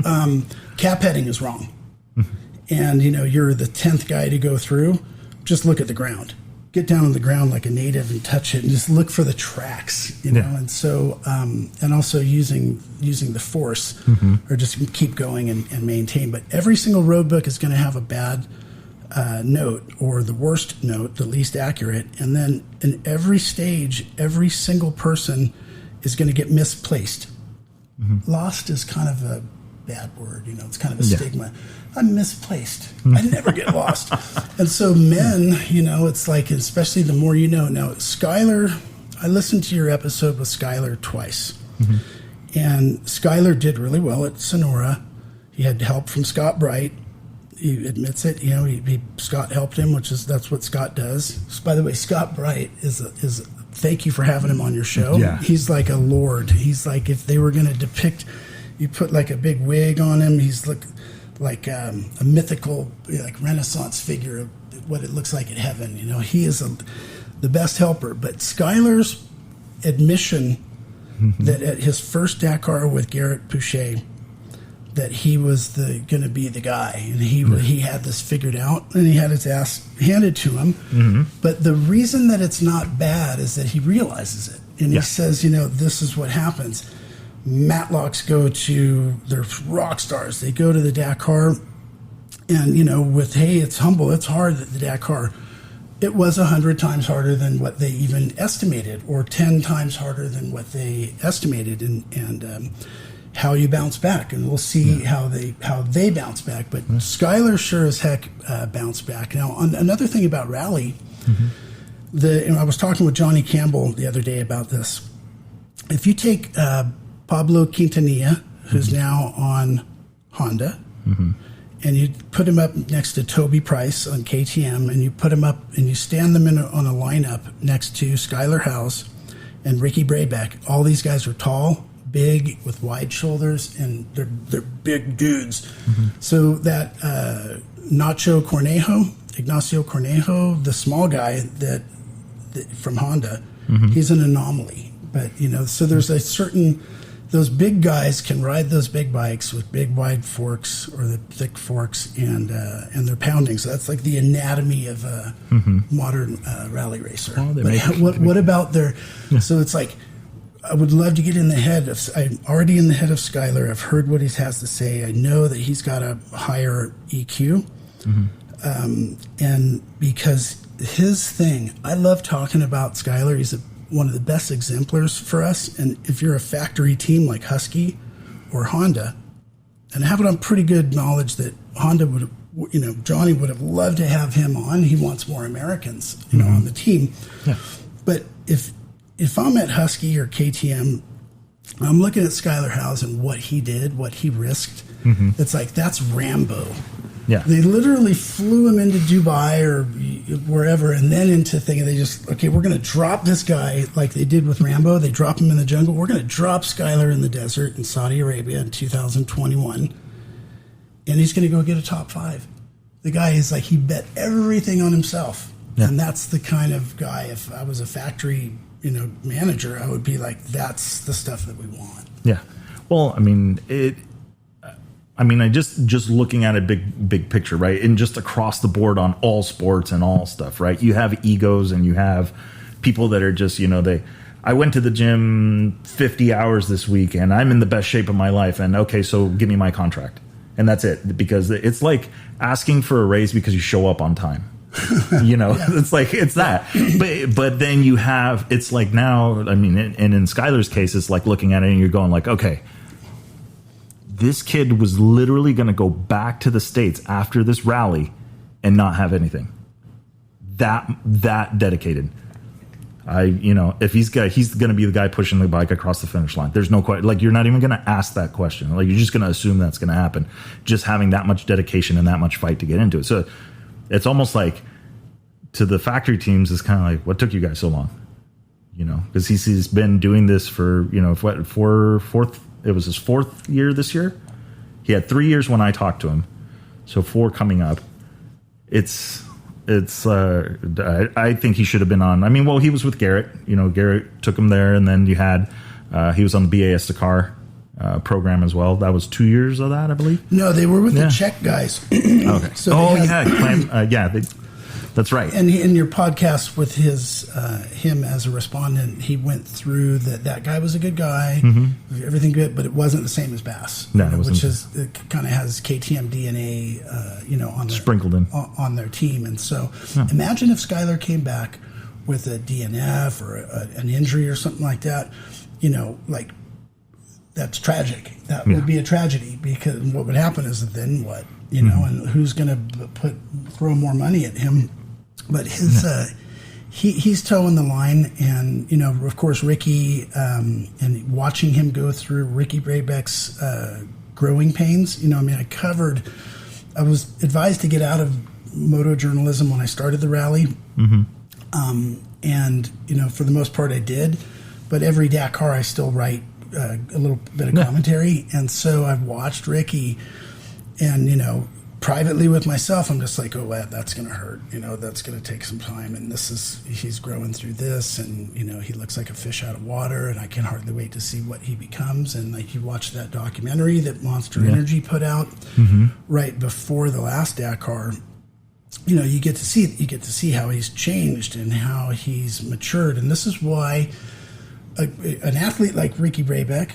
Speaker 2: cap heading is wrong. Mm-hmm. And, you're the 10th guy to go through. Just look at the ground. Get down on the ground like a native and touch it and just look for the tracks, Yeah. And so, and also using the force mm-hmm. or just keep going and maintain. But every single road book is going to have a bad note or the worst note, the least accurate. And then in every stage, every single person is going to get misplaced. Mm-hmm. Lost is kind of a bad word, it's kind of a stigma. I'm misplaced. I never get lost. And so men, it's especially the more you know. Now, Skylar, I listened to your episode with Skylar twice. Mm-hmm. And Skylar did really well at Sonora. He had help from Scott Bright. He admits it. Scott helped him, that's what Scott does. By the way, Scott Bright is thank you for having him on your show.
Speaker 1: Yeah.
Speaker 2: He's like a lord. He's if they were going to depict, you put a big wig on him, he's like a mythical Renaissance figure of what it looks like in heaven. He is the best helper. But Skylar's admission mm-hmm. that at his first Dakar with Garrett Pouchet, that he was going to be the guy, and he had this figured out, and he had his ass handed to him. Mm-hmm. But the reason that it's not bad is that he realizes it, and he says, this is what happens. Matlocks they're rock stars. They go to the Dakar, and it's humble, it's hard at the Dakar. It was 100 times harder than what they even estimated, or 10 times harder than what they estimated, and how you bounce back, and we'll see how they bounce back. But Skylar sure as heck bounced back. Now, another thing about rally, mm-hmm. I was talking with Johnny Campbell the other day about this. If you take Pablo Quintanilla, who's mm-hmm. now on Honda, mm-hmm. and you put him up next to Toby Price on KTM, and you put him up and you stand them on a lineup next to Skylar House and Ricky Brabeck. All these guys are tall, big, with wide shoulders, and they're big dudes. Mm-hmm. So that Ignacio Cornejo, the small guy that from Honda, mm-hmm. he's an anomaly. But so there's a certain those big guys can ride those big bikes with big wide forks or the thick forks, and they're pounding. So that's like the anatomy of a modern rally racer. But what about their? So it's like, I would love to get in the head of. I'm already in the head of Skylar. I've heard what he has to say. I know that he's got a higher EQ, and because his thing, I love talking about Skylar. He's one of the best exemplars for us. And if you're a factory team like Husky or Honda, and I have it on pretty good knowledge that Honda would, Johnny would have loved to have him on. He wants more Americans, on the team. Yeah. But if I'm at Husky or KTM, I'm looking at Skylar Howes and what he did, what he risked. It's like, that's Rambo.
Speaker 1: Yeah.
Speaker 2: They literally flew him into Dubai or wherever, and then into thinking we're going to drop this guy like they did with Rambo. They drop him in the jungle. We're going to drop Skylar in the desert in Saudi Arabia in 2021, and he's going to go get a top 5. The guy is like, he bet everything on himself. Yeah. And that's the kind of guy, if I was a factory, manager, I would be like, that's the stuff that we want.
Speaker 1: Yeah. Well, I just looking at a big picture, right? And just across the board on all sports and all stuff, right? You have egos and you have people that are just, I went to the gym 50 hours this week and I'm in the best shape of my life. And okay, so give me my contract. And that's it. Because it's like asking for a raise because you show up on time. It's like, it's that. But then you have, it's like now, and in Skylar's case, it's like looking at it and you're going like, okay, this kid was literally going to go back to the States after this rally and not have anything. That dedicated. If he's going to be the guy pushing the bike across the finish line. There's no question. Like, you're not even going to ask that question. Like, you're just going to assume that's going to happen. Just having that much dedication and that much fight to get into it. So it's almost like, to the factory teams, it's kind of like, what took you guys so long? Because he's been doing this for, it was his 4th year this year. He had 3 years when I talked to him, so 4 coming up. I think he should have been on. He was with Garrett. Garrett took him there, and then you had he was on the BAS Dakar program as well. That was 2 years of that, I believe.
Speaker 2: No, they were with the Czech guys.
Speaker 1: Okay. So that's right.
Speaker 2: And in your podcast with him as a respondent, he went through that guy was a good guy, everything good, but it wasn't the same as Bass.
Speaker 1: No, it wasn't.
Speaker 2: Which is, it kind of has KTM DNA, on
Speaker 1: sprinkled in
Speaker 2: on their team. And so, imagine if Skylar came back with a DNF or an injury or something like that. That's tragic. That would be a tragedy, because what would happen is then what, and who's going to throw more money at him? But he's towing the line, and of course Ricky, and watching him go through Ricky Brabeck's growing pains. I was advised to get out of moto journalism when I started the rally, and for the most part I did. But every Dakar I still write a little bit of commentary, and so I've watched Ricky, and privately with myself, I'm just like, oh, that's going to hurt. That's going to take some time. And he's growing through this, and, he looks like a fish out of water, and I can hardly wait to see what he becomes. And like, you watch that documentary that Monster Energy put out right before the last Dakar, you get to see how he's changed and how he's matured. And this is why an athlete like Ricky Brabeck,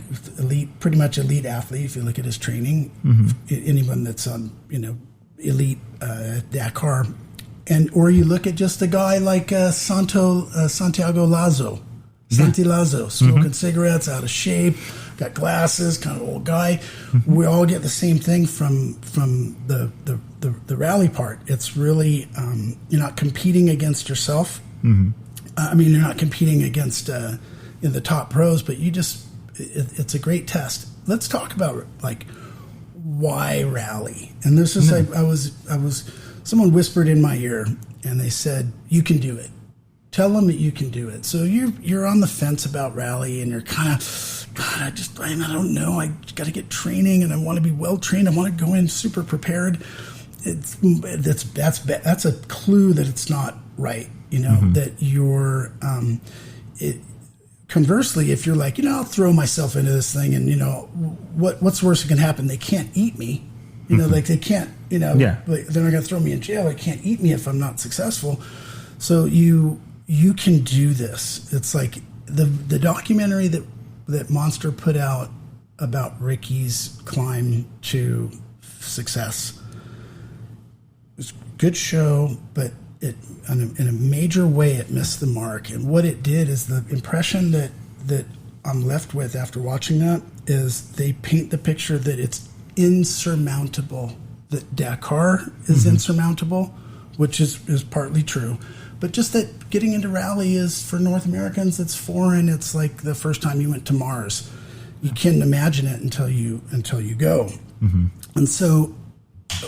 Speaker 2: pretty much elite athlete, if you look at his training, anyone that's on, elite Dakar, or you look at just a guy like Santiago Lazo, Santi Lazo, smoking cigarettes, out of shape, got glasses, kind of old guy. We all get the same thing from the rally part. It's really you're not competing against yourself. You're not competing against in the top pros, but it's a great test. Let's talk about why rally. And this is I was someone whispered in my ear, and they said, you can do it. Tell them that you can do it. So you're on the fence about rally, and you're kind of, I don't know. I got to get training, and I want to be well trained. I want to go in super prepared. That's a clue that it's not right. That you're conversely, if you're like, I'll throw myself into this thing, and what's the worst that can happen? They can't eat me. Like they can't. Like they're not going to throw me in jail. They can't eat me if I'm not successful. So you can do this. It's like the documentary that Monster put out about Ricky's climb to success. It's a good show, but in a major way, it missed the mark. And what it did is the impression that I'm left with after watching that is they paint the picture that it's insurmountable, that Dakar is insurmountable, which is partly true. But just that getting into rally is, for North Americans, it's foreign. It's like the first time you went to Mars. You can't imagine it until you go. And so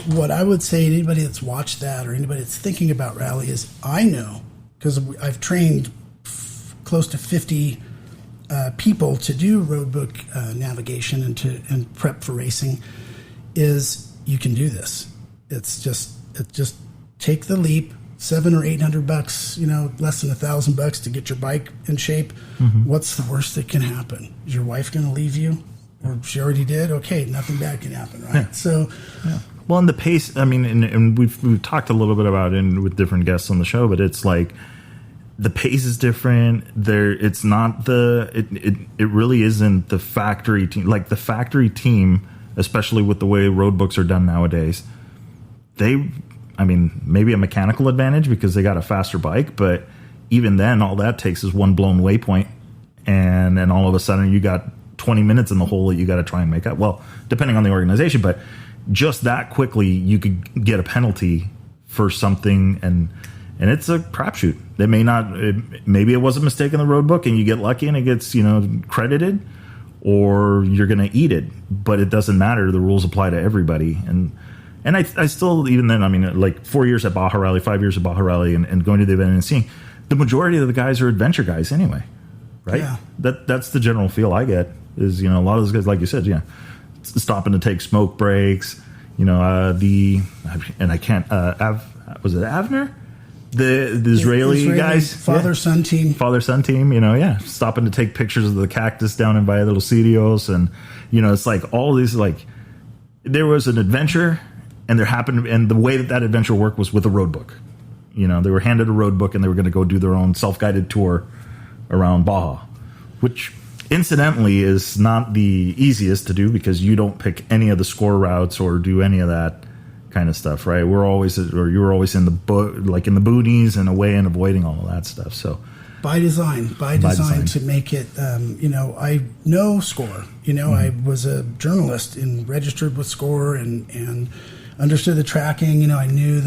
Speaker 2: what I would say to anybody that's watched that or anybody that's thinking about rally is, I know, because I've trained close to 50 people to do roadbook navigation and prep for racing, is you can do this. It's just take the leap. $700 or $800, less than $1,000 to get your bike in shape. What's the worst that can happen? Is your wife going to leave you, or she already did? Okay, nothing bad can happen, right? Yeah. So,
Speaker 1: well, and the pace. I mean, and we've talked a little bit about it with different guests on the show, but it's like the pace is different. It's not it really isn't the factory team. Like the factory team, especially with the way road books are done nowadays, maybe a mechanical advantage because they got a faster bike, but even then, all that takes is one blown waypoint, and then all of a sudden you got 20 minutes in the hole that you got to try and make up. Well, depending on the organization, but just that quickly you could get a penalty for something, and it's a crapshoot. Maybe it was a mistake in the road book, and you get lucky and it gets credited, or you're going to eat it. But it doesn't matter. The rules apply to everybody, and I still, even then, like 4 years at Baja Rally, 5 years at Baja Rally, and going to the event and seeing, the majority of the guys are adventure guys anyway, right? Yeah. That's the general feel I get, is, a lot of those guys, like you said, stopping to take smoke breaks, was it Avner? The Israeli guys?
Speaker 2: Father-son team.
Speaker 1: Father-son team, stopping to take pictures of the cactus down in Valle de los Sitios, and, it's like all these, like, there was an adventure. And the way that adventure worked was with a road book. They were handed a road book, and they were going to go do their own self-guided tour around Baja, which incidentally is not the easiest to do because you don't pick any of the score routes or do any of that kind of stuff, right? You were always in the in the boonies and away and avoiding all of that stuff. So
Speaker 2: by design to make it, I know score. I was a journalist and registered with score and understood the tracking. I knew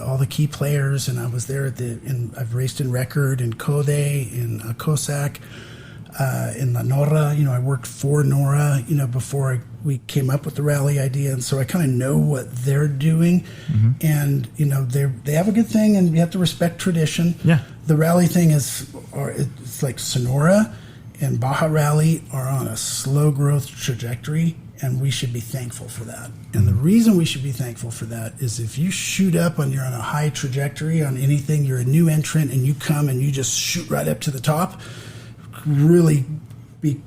Speaker 2: all the key players, and I was there and I've raced in Record, in Code, in Cossack, in La Nora. I worked for Nora, before we came up with the rally idea, and so I kind of know what they're doing. And they have a good thing, and you have to respect tradition.
Speaker 1: Yeah,
Speaker 2: the rally thing it's like Sonora and Baja Rally are on a slow growth trajectory, and we should be thankful for that. And the reason we should be thankful for that is if you shoot up you're on a high trajectory on anything, you're a new entrant, and you come and you just shoot right up to the top, really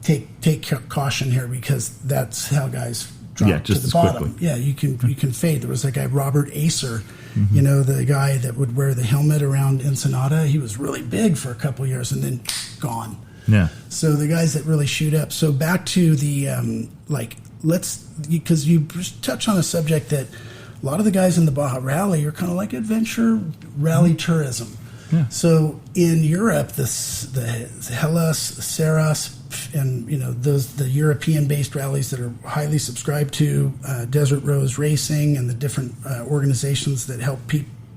Speaker 2: take caution here, because that's how guys drop to the bottom. Quickly. Yeah, you can fade. There was that guy Robert Acer, the guy that would wear the helmet around Ensenada. He was really big for a couple of years and then gone.
Speaker 1: Yeah.
Speaker 2: So the guys that really shoot up. So back to the because you touch on a subject that a lot of the guys in the Baja Rally are kind of like adventure rally tourism.
Speaker 1: Yeah.
Speaker 2: So in Europe, the Hellas, Saras, and the European-based rallies that are highly subscribed to, Desert Rose Racing, and the different organizations that help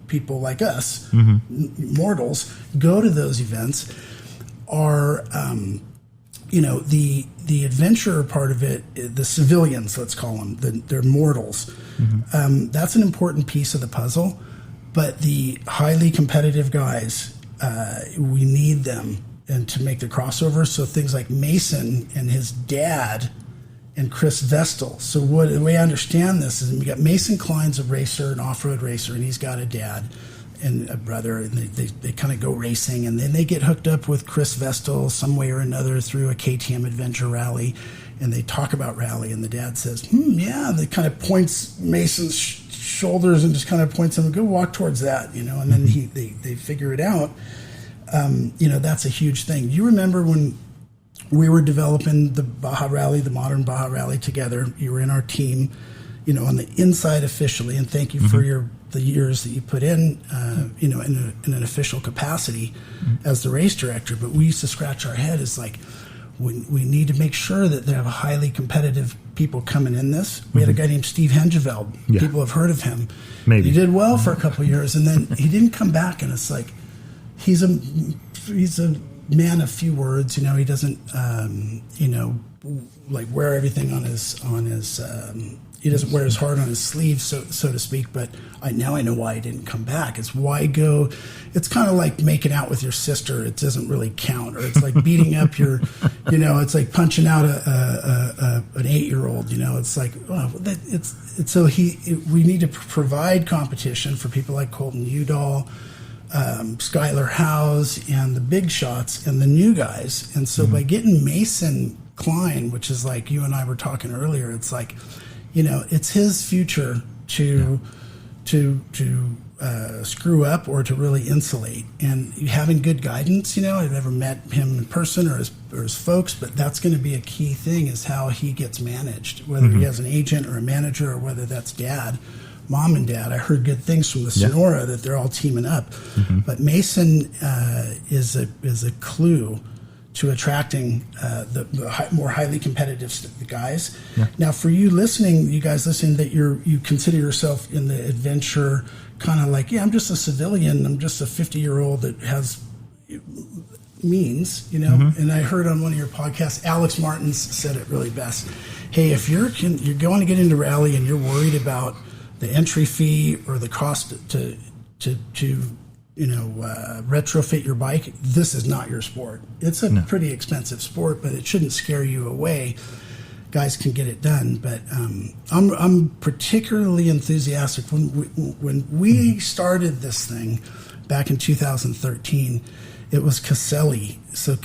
Speaker 2: people like us, mortals, go to those events, are the adventurer part of it, the civilians, let's call them, they're mortals. That's an important piece of the puzzle. But the highly competitive guys, we need them and to make the crossover. So things like Mason and his dad and Chris Vestal. So the way I understand this is we got Mason Klein's a racer, an off-road racer, and he's got a dad. and a brother, and they kind of go racing, and then they get hooked up with Chris Vestal some way or another through a KTM Adventure Rally, and they talk about rally, and the dad says, yeah, they kind of points Mason's shoulders and just kind of points him, go walk towards that, and then they figure it out. That's a huge thing. You remember when we were developing the Baja Rally, the modern Baja Rally together, you were in our team, on the inside officially, and thank you for the years that you put in, in an official capacity as the race director. But we used to scratch our head as like, we need to make sure that they have highly competitive people coming in this. We had a guy named Steve Hengeveld. Yeah. People have heard of him.
Speaker 1: Maybe.
Speaker 2: He did well for a couple of years, and then he didn't come back, and it's like, he's a man of few words. He doesn't, like wear everything on his. He doesn't wear his heart on his sleeve, so to speak. But now I know why he didn't come back. It's why go. It's kind of like making out with your sister. It doesn't really count, or it's like beating up your, it's like punching out an 8-year-old. It's like it's so we need to provide competition for people like Colton Udall, Skylar Howes, and the big shots and the new guys. And so by getting Mason Klein, which is like you and I were talking earlier, it's like, it's his future to screw up or to really insulate. And having good guidance, I've never met him in person or his folks, but that's going to be a key thing, is how he gets managed, whether he has an agent or a manager, or whether that's mom and dad. I heard good things from the Sonora that they're all teaming up. But Mason is a clue to attracting the more highly competitive guys. Yeah. Now, for you guys listening, that you consider yourself in the adventure kind of like, I'm just a civilian. I'm just a 50-year-old that has means, And I heard on one of your podcasts, Alex Martins said it really best. Hey, if you're going to get into rally and you're worried about the entry fee or the cost to retrofit your bike, this is not your sport. It's a pretty expensive sport, but it shouldn't scare you away. Guys can get it done, but I'm particularly enthusiastic when we started this thing back in 2013. It was Caselli. So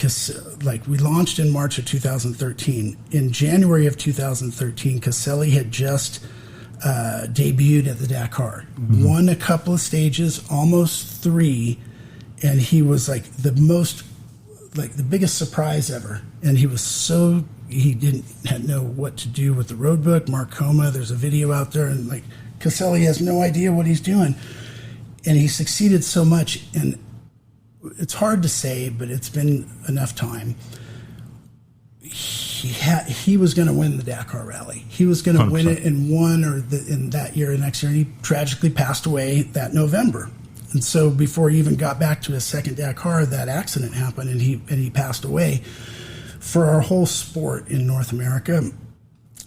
Speaker 2: we launched in March of 2013. In January of 2013, Caselli had just debuted at the Dakar, won a couple of stages, almost 3, and he was like the biggest surprise ever. And he was he didn't know what to do with the roadbook. Mark Coma, there's a video out there, and like Caselli has no idea what he's doing, and he succeeded so much. And it's hard to say, but it's been enough time. He was going to win the Dakar Rally. He was going to win it in in that year or next year, and he tragically passed away that November. And so before he even got back to his second Dakar, that accident happened, and he passed away. For our whole sport in North America,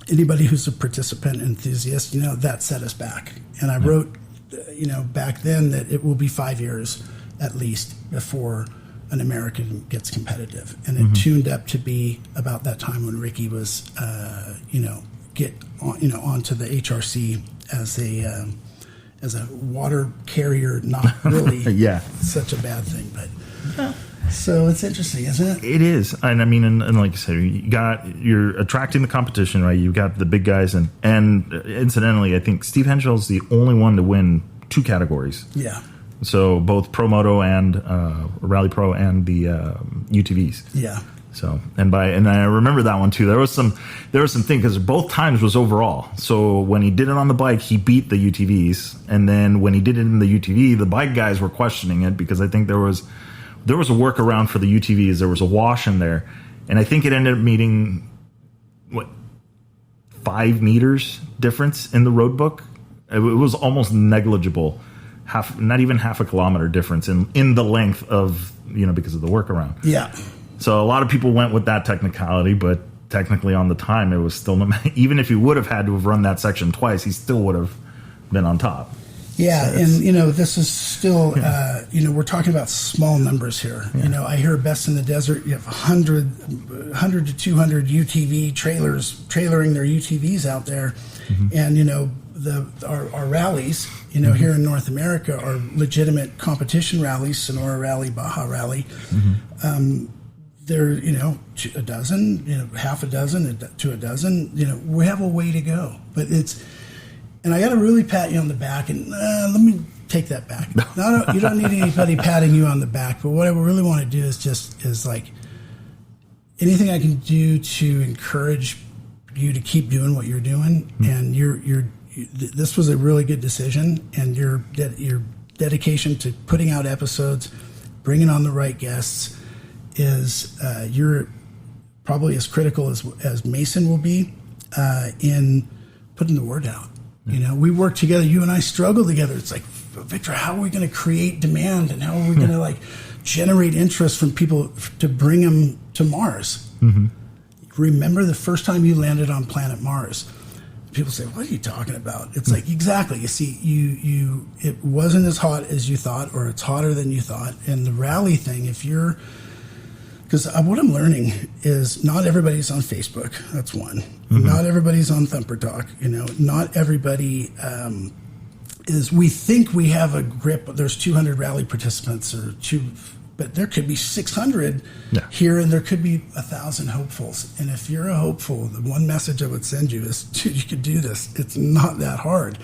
Speaker 2: anybody who's a participant enthusiast, that set us back. And I wrote, back then that it will be 5 years at least before an American gets competitive. And it tuned up to be about that time when Ricky was, get on, onto the HRC as a water carrier. Not really such a bad thing, but so it's interesting, isn't it? It
Speaker 1: is. And I mean, and like you said, you're attracting the competition, right? You've got the big guys, and incidentally, I think Steve Henschel's the only one to win 2 categories. Yeah. So both Pro Moto and Rally Pro and the UTVs. Yeah. So and I remember that one too. There was some thing, because both times was overall. So when he did it on the bike, he beat the UTVs, and then when he did it in the UTV, the bike guys were questioning it, because I think there was a workaround for the UTVs. There was a wash in there, and I think it ended up meeting 5 meters difference in the road book. It was almost negligible. Not even half a kilometer difference in the length of, because of the workaround. Yeah. So a lot of people went with that technicality, but technically on the time, it was still, even if he would have had to have run that section twice, he still would have been on top.
Speaker 2: Yeah. So and, this is still, we're talking about small numbers here. Yeah. I hear Best in the Desert, you have 100 to 200 UTV trailering their UTVs out there. And, our rallies, you know, here in North America are legitimate competition rallies, Sonora Rally, Baja Rally. They're, you know, a dozen, you know, half a dozen to a dozen, you know, we have a way to go. But and I got to really pat you on the back, and let me take that back. You don't need anybody patting you on the back, but what I really want to do is like anything I can do to encourage you to keep doing what you're doing. And this was a really good decision, and your dedication to putting out episodes, bringing on the right guests is you're probably as critical as Mason will be in putting the word out. You know, we work together. You and I struggle together. It's like, Victor, how are we going to create demand, and how are we going to like generate interest from people to bring them to Mars? Remember the first time you landed on planet Mars? People say, "What are you talking about?" It's like, exactly. You see, it wasn't as hot as you thought, or it's hotter than you thought. And the rally thing, because what I'm learning is not everybody's on Facebook. That's one. Not everybody's on Thumper Talk. You know, not everybody is. We think we have a grip. There's 200 rally participants, but there could be 600 here, and there could be 1,000 hopefuls. And if you're a hopeful, the one message I would send you is, dude, you could do this. It's not that hard.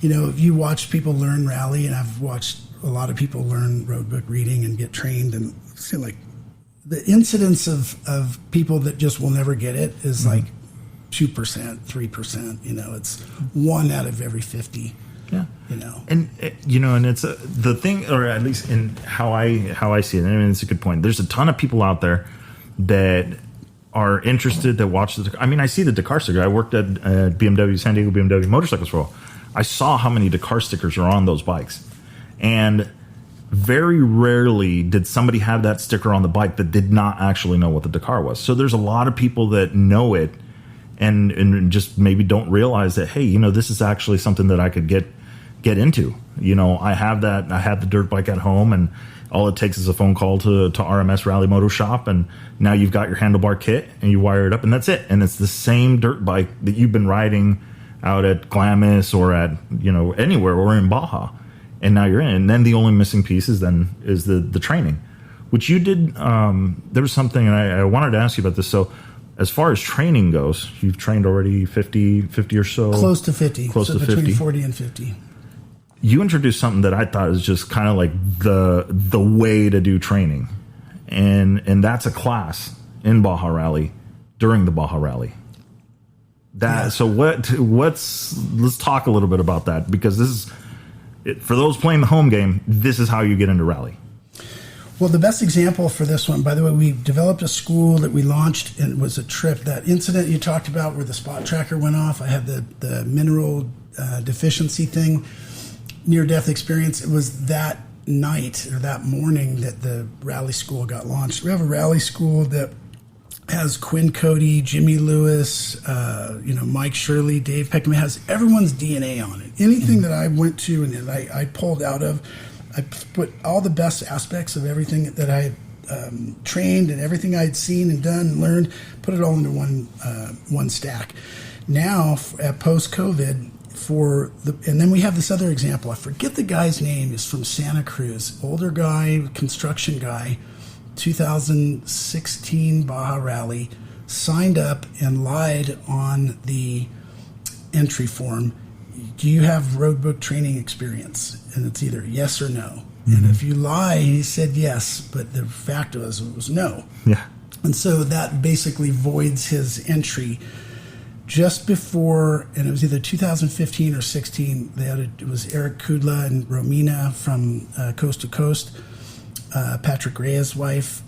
Speaker 2: You know, if you watch people learn rally, and I've watched a lot of people learn roadbook reading and get trained, and it's like the incidence of people that just will never get it is like 2%, 3%. You know, it's 1 out of every 50. Yeah, you know, and you know, and it's the thing, or at least in how I see it. I mean, it's a good point. There's a ton of people out there that are interested, that watch the. I mean, I see the Dakar sticker. I worked at BMW, San Diego BMW Motorcycles for a while. I saw how many Dakar stickers are on those bikes, and very rarely did somebody have that sticker on the bike that did not actually know what the Dakar was. So there's a lot of people that know it, and just maybe don't realize that, hey, you know, this is actually something that I could get into. You know, I have the dirt bike at home, and all it takes is a phone call to RMS Rally Moto Shop, and now you've got your handlebar kit, and you wire it up, and that's it. And it's the same dirt bike that you've been riding out at Glamis or at, you know, anywhere, or in Baja, and now you're in. And then the only missing piece is the training, which you did. There was something, and I wanted to ask you about this. So, as far as training goes, you've trained already 50 or so? Close to 50. So between 40 and 50.
Speaker 1: You introduced something that I thought was just kind of like the way to do training. And that's a class in Baja Rally during the Baja Rally. So let's talk a little bit about that, because this is, for those playing the home game, this is how you get into rally.
Speaker 2: Well, the best example for this one, by the way, we developed a school that we launched, and it was a trip. That incident you talked about where the spot tracker went off, I had the mineral deficiency thing, near-death experience. It was that night or that morning that the rally school got launched. We have a rally school that has Quinn Cody, Jimmy Lewis, Mike Shirley, Dave Peckham. It has everyone's DNA on it. Anything that I went to and that I pulled out of, I put all the best aspects of everything that I had trained and everything I had seen and done and learned, put it all into one stack. Now, at post-COVID, and then we have this other example. I forget the guy's name. He's from Santa Cruz. Older guy, construction guy, 2016 Baja Rally, signed up and lied on the entry form. Do you have roadbook training experience? And it's either yes or no. Mm-hmm. And if you lie, he said yes, but the fact was it was no.
Speaker 1: Yeah.
Speaker 2: And so that basically voids his entry. Just before, and it was either 2015 or 16, it was Eric Kudla and Romina from Coast to Coast, Patrick Reyes' wife.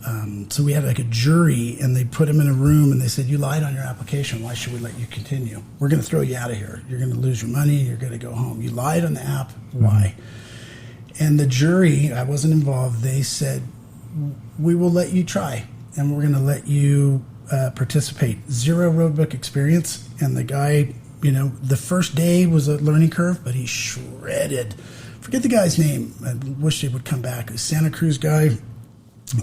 Speaker 2: So we had like a jury, and they put him in a room, and they said, you lied on your application. Why should we let you continue? We're going to throw you out of here. You're going to lose your money. You're going to go home. You lied on the app. Why? Mm-hmm. And the jury, I wasn't involved, they said, we will let you try, and we're going to let you participate. Zero roadbook experience. And the guy, the first day was a learning curve, but he shredded. Forget the guy's name. I wish he would come back. A Santa Cruz guy.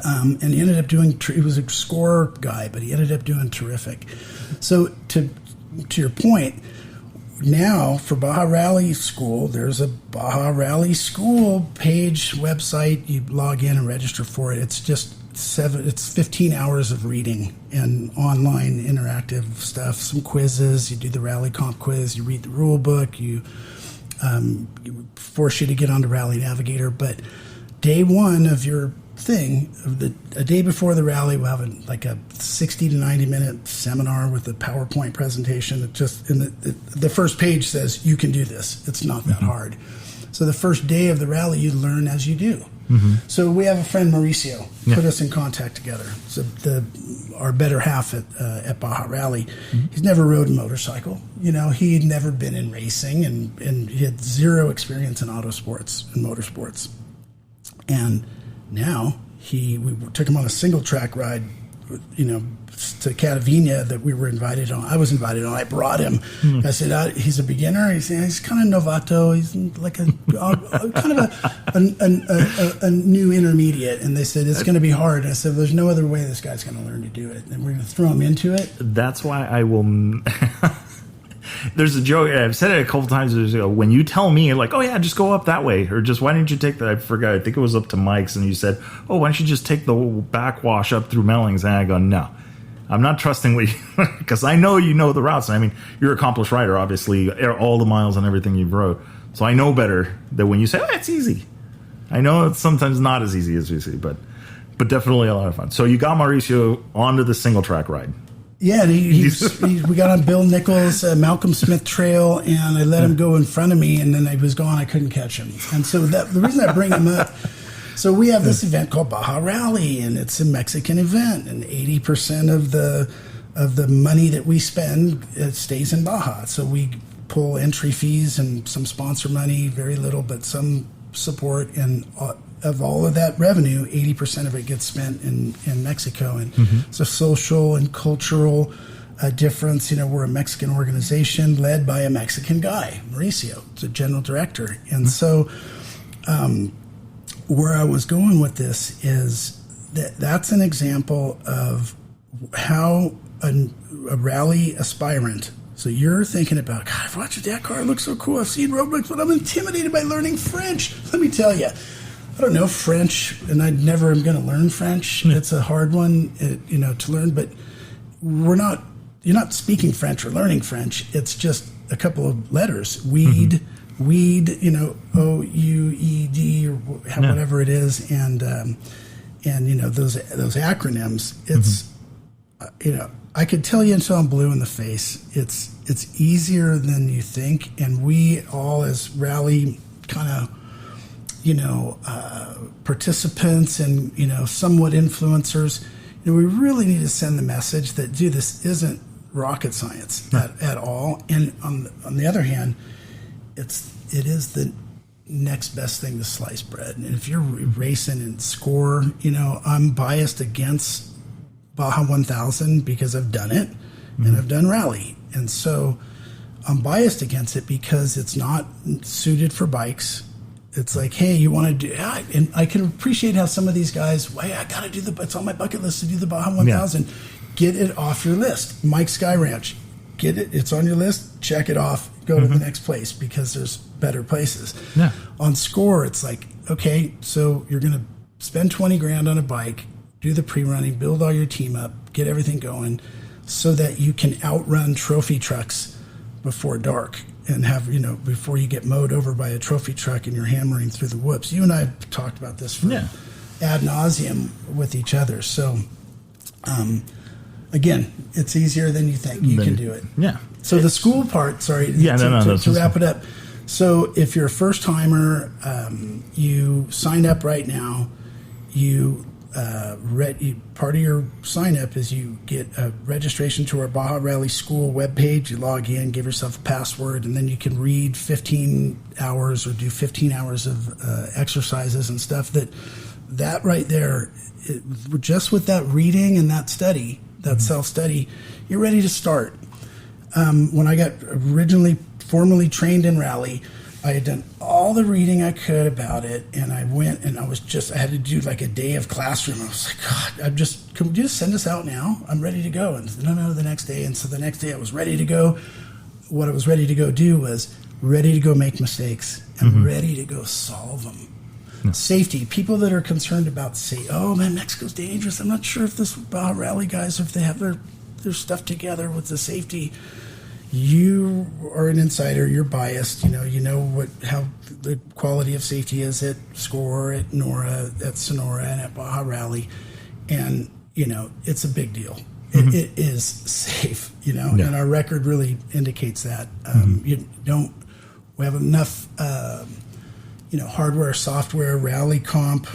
Speaker 2: And he ended up doing, he was a score guy, but he ended up doing terrific. So to your point, now for Baja Rally School, there's a Baja Rally School page website. You log in and register for it. It's just it's 15 hours of reading and online interactive stuff, some quizzes. You do the rally comp quiz, you read the rule book, you force you to get onto Rally Navigator. But day one of your thing, a day before the rally, we'll have a 60 to 90 minute seminar with a PowerPoint presentation. It just in the first page says you can do this. It's not that hard. So the first day of the rally, you learn as you do. So we have a friend, Mauricio, put us in contact together. So our better half at Baja Rally, he's never rode a motorcycle. He'd never been in racing, and he had zero experience in autosports and motorsports. And now we took him on a single track ride, to Catavina that we were invited on. I was invited on. I brought him. I said, he's a beginner. He's kind of novato. He's like kind of a new intermediate. And they said, it's going to be hard. And I said, there's no other way this guy's going to learn to do it. And we're going to throw him into it.
Speaker 1: That's why I will... There's a joke, I've said it a couple times, when you tell me, like, oh yeah, just go up that way, or just, why didn't you take I forgot, I think it was up to Mike's, and you said, oh, why don't you just take the backwash up through Mellings? And I go, no, I'm not trusting what you, because I know you know the routes. I mean, you're an accomplished rider, obviously, all the miles and everything you've rode, so I know better than when you say, oh, it's easy. I know it's sometimes not as easy as you see, but definitely a lot of fun. So you got Mauricio onto the single track ride.
Speaker 2: Yeah, and we got on Bill Nichols' Malcolm Smith Trail, and I let him go in front of me, and then he was gone. I couldn't catch him. And so the reason I bring him up, so we have this event called Baja Rally, and it's a Mexican event, and 80% of the money that we spend stays in Baja. So we pull entry fees and some sponsor money, very little, but some support, and of all of that revenue, 80% of it gets spent in Mexico. And it's a social and cultural difference. We're a Mexican organization led by a Mexican guy, Mauricio, the general director. And so where I was going with this is that's an example of how a rally aspirant, so you're thinking about, God, I've watched that car, it looks so cool, I've seen roadbooks, but I'm intimidated by learning French. Let me tell you, I don't know French, and I never am going to learn French. It's a hard one, to learn. But you're not speaking French or learning French. It's just a couple of letters. Weed, OUED, or whatever it is, and those acronyms. It's I could tell you until I'm blue in the face. It's easier than you think, and we all as rally kind of participants and, somewhat influencers, we really need to send the message that, dude, this isn't rocket science at all. And on the other hand, it is the next best thing to sliced bread. And if you're racing and score, I'm biased against Baja 1000 because I've done it and I've done rally. And so I'm biased against it because it's not suited for bikes. It's like, hey, you want to do, and I can appreciate how some of these guys, I got to do it's on my bucket list to do the Baja 1000. Yeah. Get it off your list. Mike Sky Ranch, get it. It's on your list. Check it off. Go to the next place because there's better places. Yeah. On Score, it's like, okay, so you're going to spend $20,000 on a bike, do the pre-running, build all your team up, get everything going so that you can outrun trophy trucks before dark. And have, before you get mowed over by a trophy truck and you're hammering through the whoops. You and I have talked about this for ad nauseum with each other. So, again, it's easier than you think. You can do it. Yeah. So the school part, to wrap it up. So if you're a first timer, you sign up right now. Part of your sign up is you get a registration to our Baja Rally School webpage. You log in, give yourself a password, and then you can read 15 hours or do 15 hours of exercises and stuff. That right there, just with that reading and that study, that self-study, you're ready to start. When I got originally formally trained in rally, I had done all the reading I could about it, and I went and I had to do like a day of classroom. I was like, God, can you just send us out now? I'm ready to go. And no, the next day. And so the next day I was ready to go. what I was ready to go do was ready to go make mistakes and ready to go solve them. No. Safety. People that are concerned about oh man, Mexico's dangerous. I'm not sure if this Baja Rally guys, if they have their stuff together with the safety. You are an insider. You're biased. You know how the quality of safety is at SCORE, at NORA, at Sonora, and at Baja Rally, and it's a big deal. It is safe. And our record really indicates that. We have enough. Hardware, software, rally comp,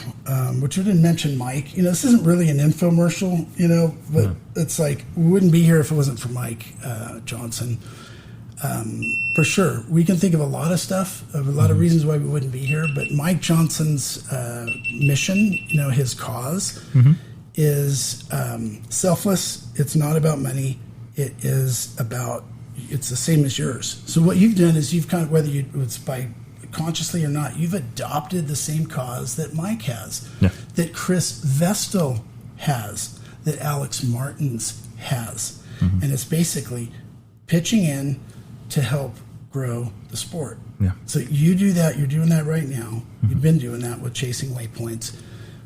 Speaker 2: which we didn't mention Mike. This isn't really an infomercial, but it's like we wouldn't be here if it wasn't for Mike Johnson. For sure. We can think of a lot of stuff, of a lot of reasons why we wouldn't be here, but Mike Johnson's mission, his cause is selfless. It's not about money. It's the same as yours. So what you've done is you've kind of, whether it's by consciously or not, you've adopted the same cause that Mike has, that Chris Vestal has, that Alex Martins has. And it's basically pitching in to help grow the sport. So you do that. You're doing that right now. You've been doing that with Chasing Waypoints.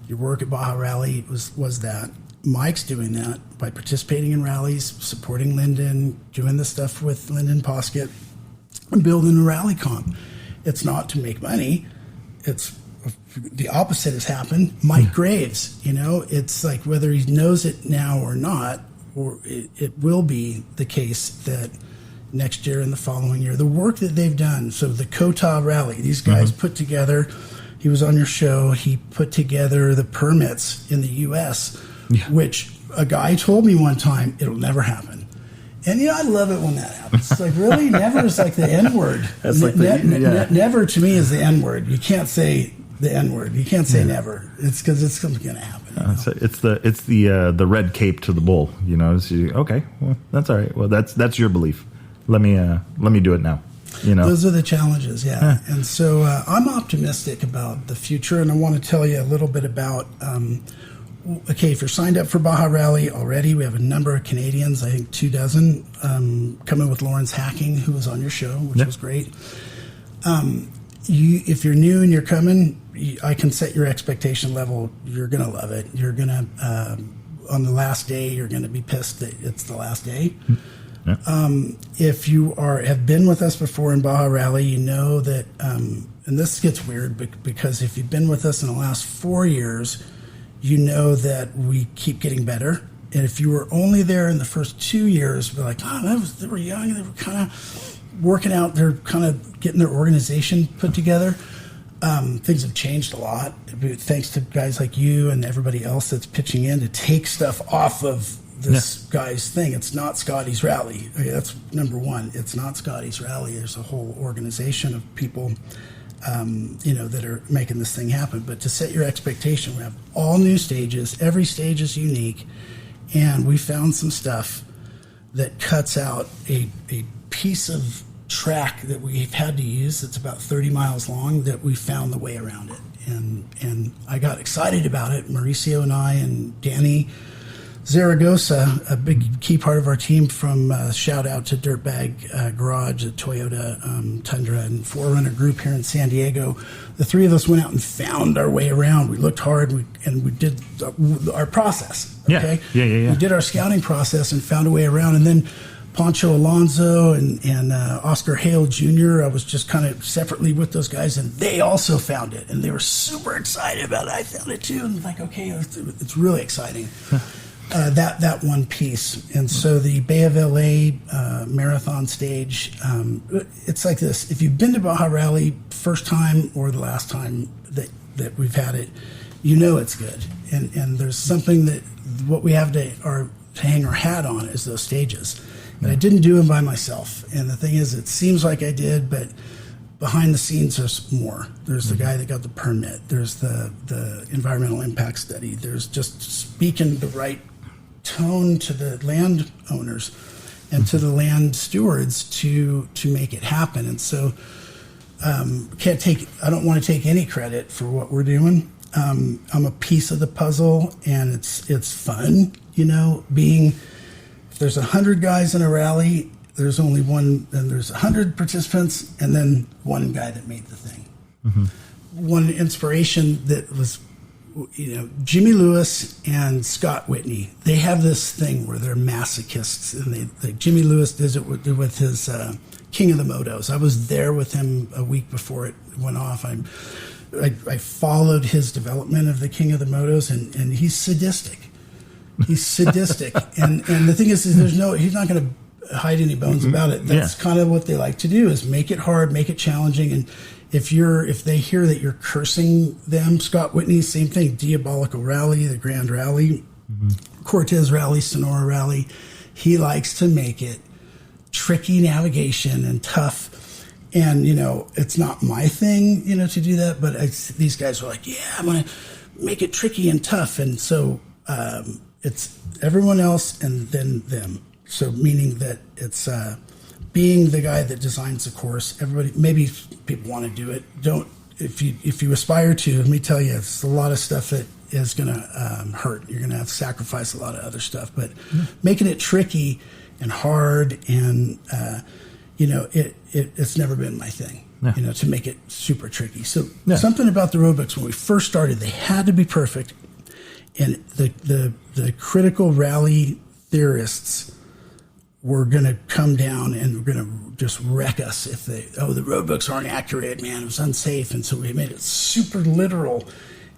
Speaker 2: Your work at Baja Rally was that. Mike's doing that by participating in rallies, supporting Lyndon, doing the stuff with Lyndon Poskett, and building a rally comp. It's not to make money. It's the opposite has happened. Mike Graves, it's like whether he knows it now or not, or it will be the case that next year and the following year, the work that they've done. So the Kota Rally, these guys put together, he was on your show, he put together the permits in the U.S., which a guy told me one time, it'll never happen. And I love it when that happens. It's like, really? Never is like the N-word. That's like never to me is the N-word. You can't say the N-word. You can't say never. It's because it's going to happen.
Speaker 1: It's the red cape to the bull. Okay, well, that's all right. Well, that's your belief. Let me do it now.
Speaker 2: Those are the challenges, And so I'm optimistic about the future, and I want to tell you a little bit about. Okay, if you're signed up for Baja Rally already, we have a number of Canadians, I think 24, coming with Lawrence Hacking, who was on your show, which was great. If you're new and you're coming, I can set your expectation level. You're going to love it. You're going to, on the last day, you're going to be pissed that it's the last day. If you have been with us before in Baja Rally, you know that, and this gets weird because if you've been with us in the last 4 years, you know that we keep getting better. And if you were only there in the first 2 years, we're like, they were young, they were kind of working out, they're kind of getting their organization put together. Things have changed a lot, thanks to guys like you and everybody else that's pitching in to take stuff off of this guy's thing. It's not Scotty's Rally. Okay, that's number one. It's not Scotty's Rally. There's a whole organization of people that are making this thing happen. But to set your expectation, we have all new stages. Every stage is unique. And we found some stuff that cuts out a piece of track that we've had to use that's about 30 miles long, that we found the way around it. And I got excited about it. Mauricio and I and Danny Zaragoza, a big key part of our team, from shout out to Dirtbag Garage, a Toyota Tundra and 4Runner group here in San Diego. The three of us went out and found our way around. We looked hard and we did our process. Okay?
Speaker 1: Yeah.
Speaker 2: We did our scouting process and found a way around. And then Poncho Alonso and Oscar Hale Jr., I was just kind of separately with those guys, and they also found it. And they were super excited about it. I found it too. And like, okay, it's really exciting. That one piece. And so the Bay of LA marathon stage, it's like this. If you've been to Baja Rally first time or the last time that we've had it, it's good. And there's something that what we have to hang our hat on is those stages. And I didn't do them by myself. And the thing is, it seems like I did, but behind the scenes, there's more. There's the guy that got the permit. There's the environmental impact study. There's just speaking the right tone to the landowners and to the land stewards to make it happen. And so I don't want to take any credit for what we're doing. I'm a piece of the puzzle, and it's fun, if there's 100 guys in a rally, there's only one, and there's 100 participants, and then one guy that made the thing. Mm-hmm. One inspiration that was, Jimmy Lewis and Scott Whitney. They have this thing where they're masochists, and Jimmy Lewis does it with his King of the Motos. I was there with him a week before it went off. I followed his development of the King of the Motos, and he's sadistic. He's sadistic, and the thing is he's not going to hide any bones about it. That's kind of what they like to do, is make it hard, make it challenging. And if they hear that you're cursing them, Scott Whitney, same thing, Diabolical Rally, the Grand Rally, Cortez Rally, Sonora Rally, he likes to make it tricky navigation and tough. And, it's not my thing, to do that, but these guys are like, I'm going to make it tricky and tough. And so it's everyone else and then them. So meaning that it's being the guy that designs the course. Everybody, maybe people want to do it. If you aspire to, let me tell you, it's a lot of stuff that is going to hurt. You're going to have to sacrifice a lot of other stuff. But making it tricky and hard, and it's never been my thing. To make it super tricky. So something about the roadbooks when we first started, they had to be perfect, and the critical rally theorists were going to come down and were going to just wreck us if the roadbooks aren't accurate, man, it was unsafe. And so we made it super literal.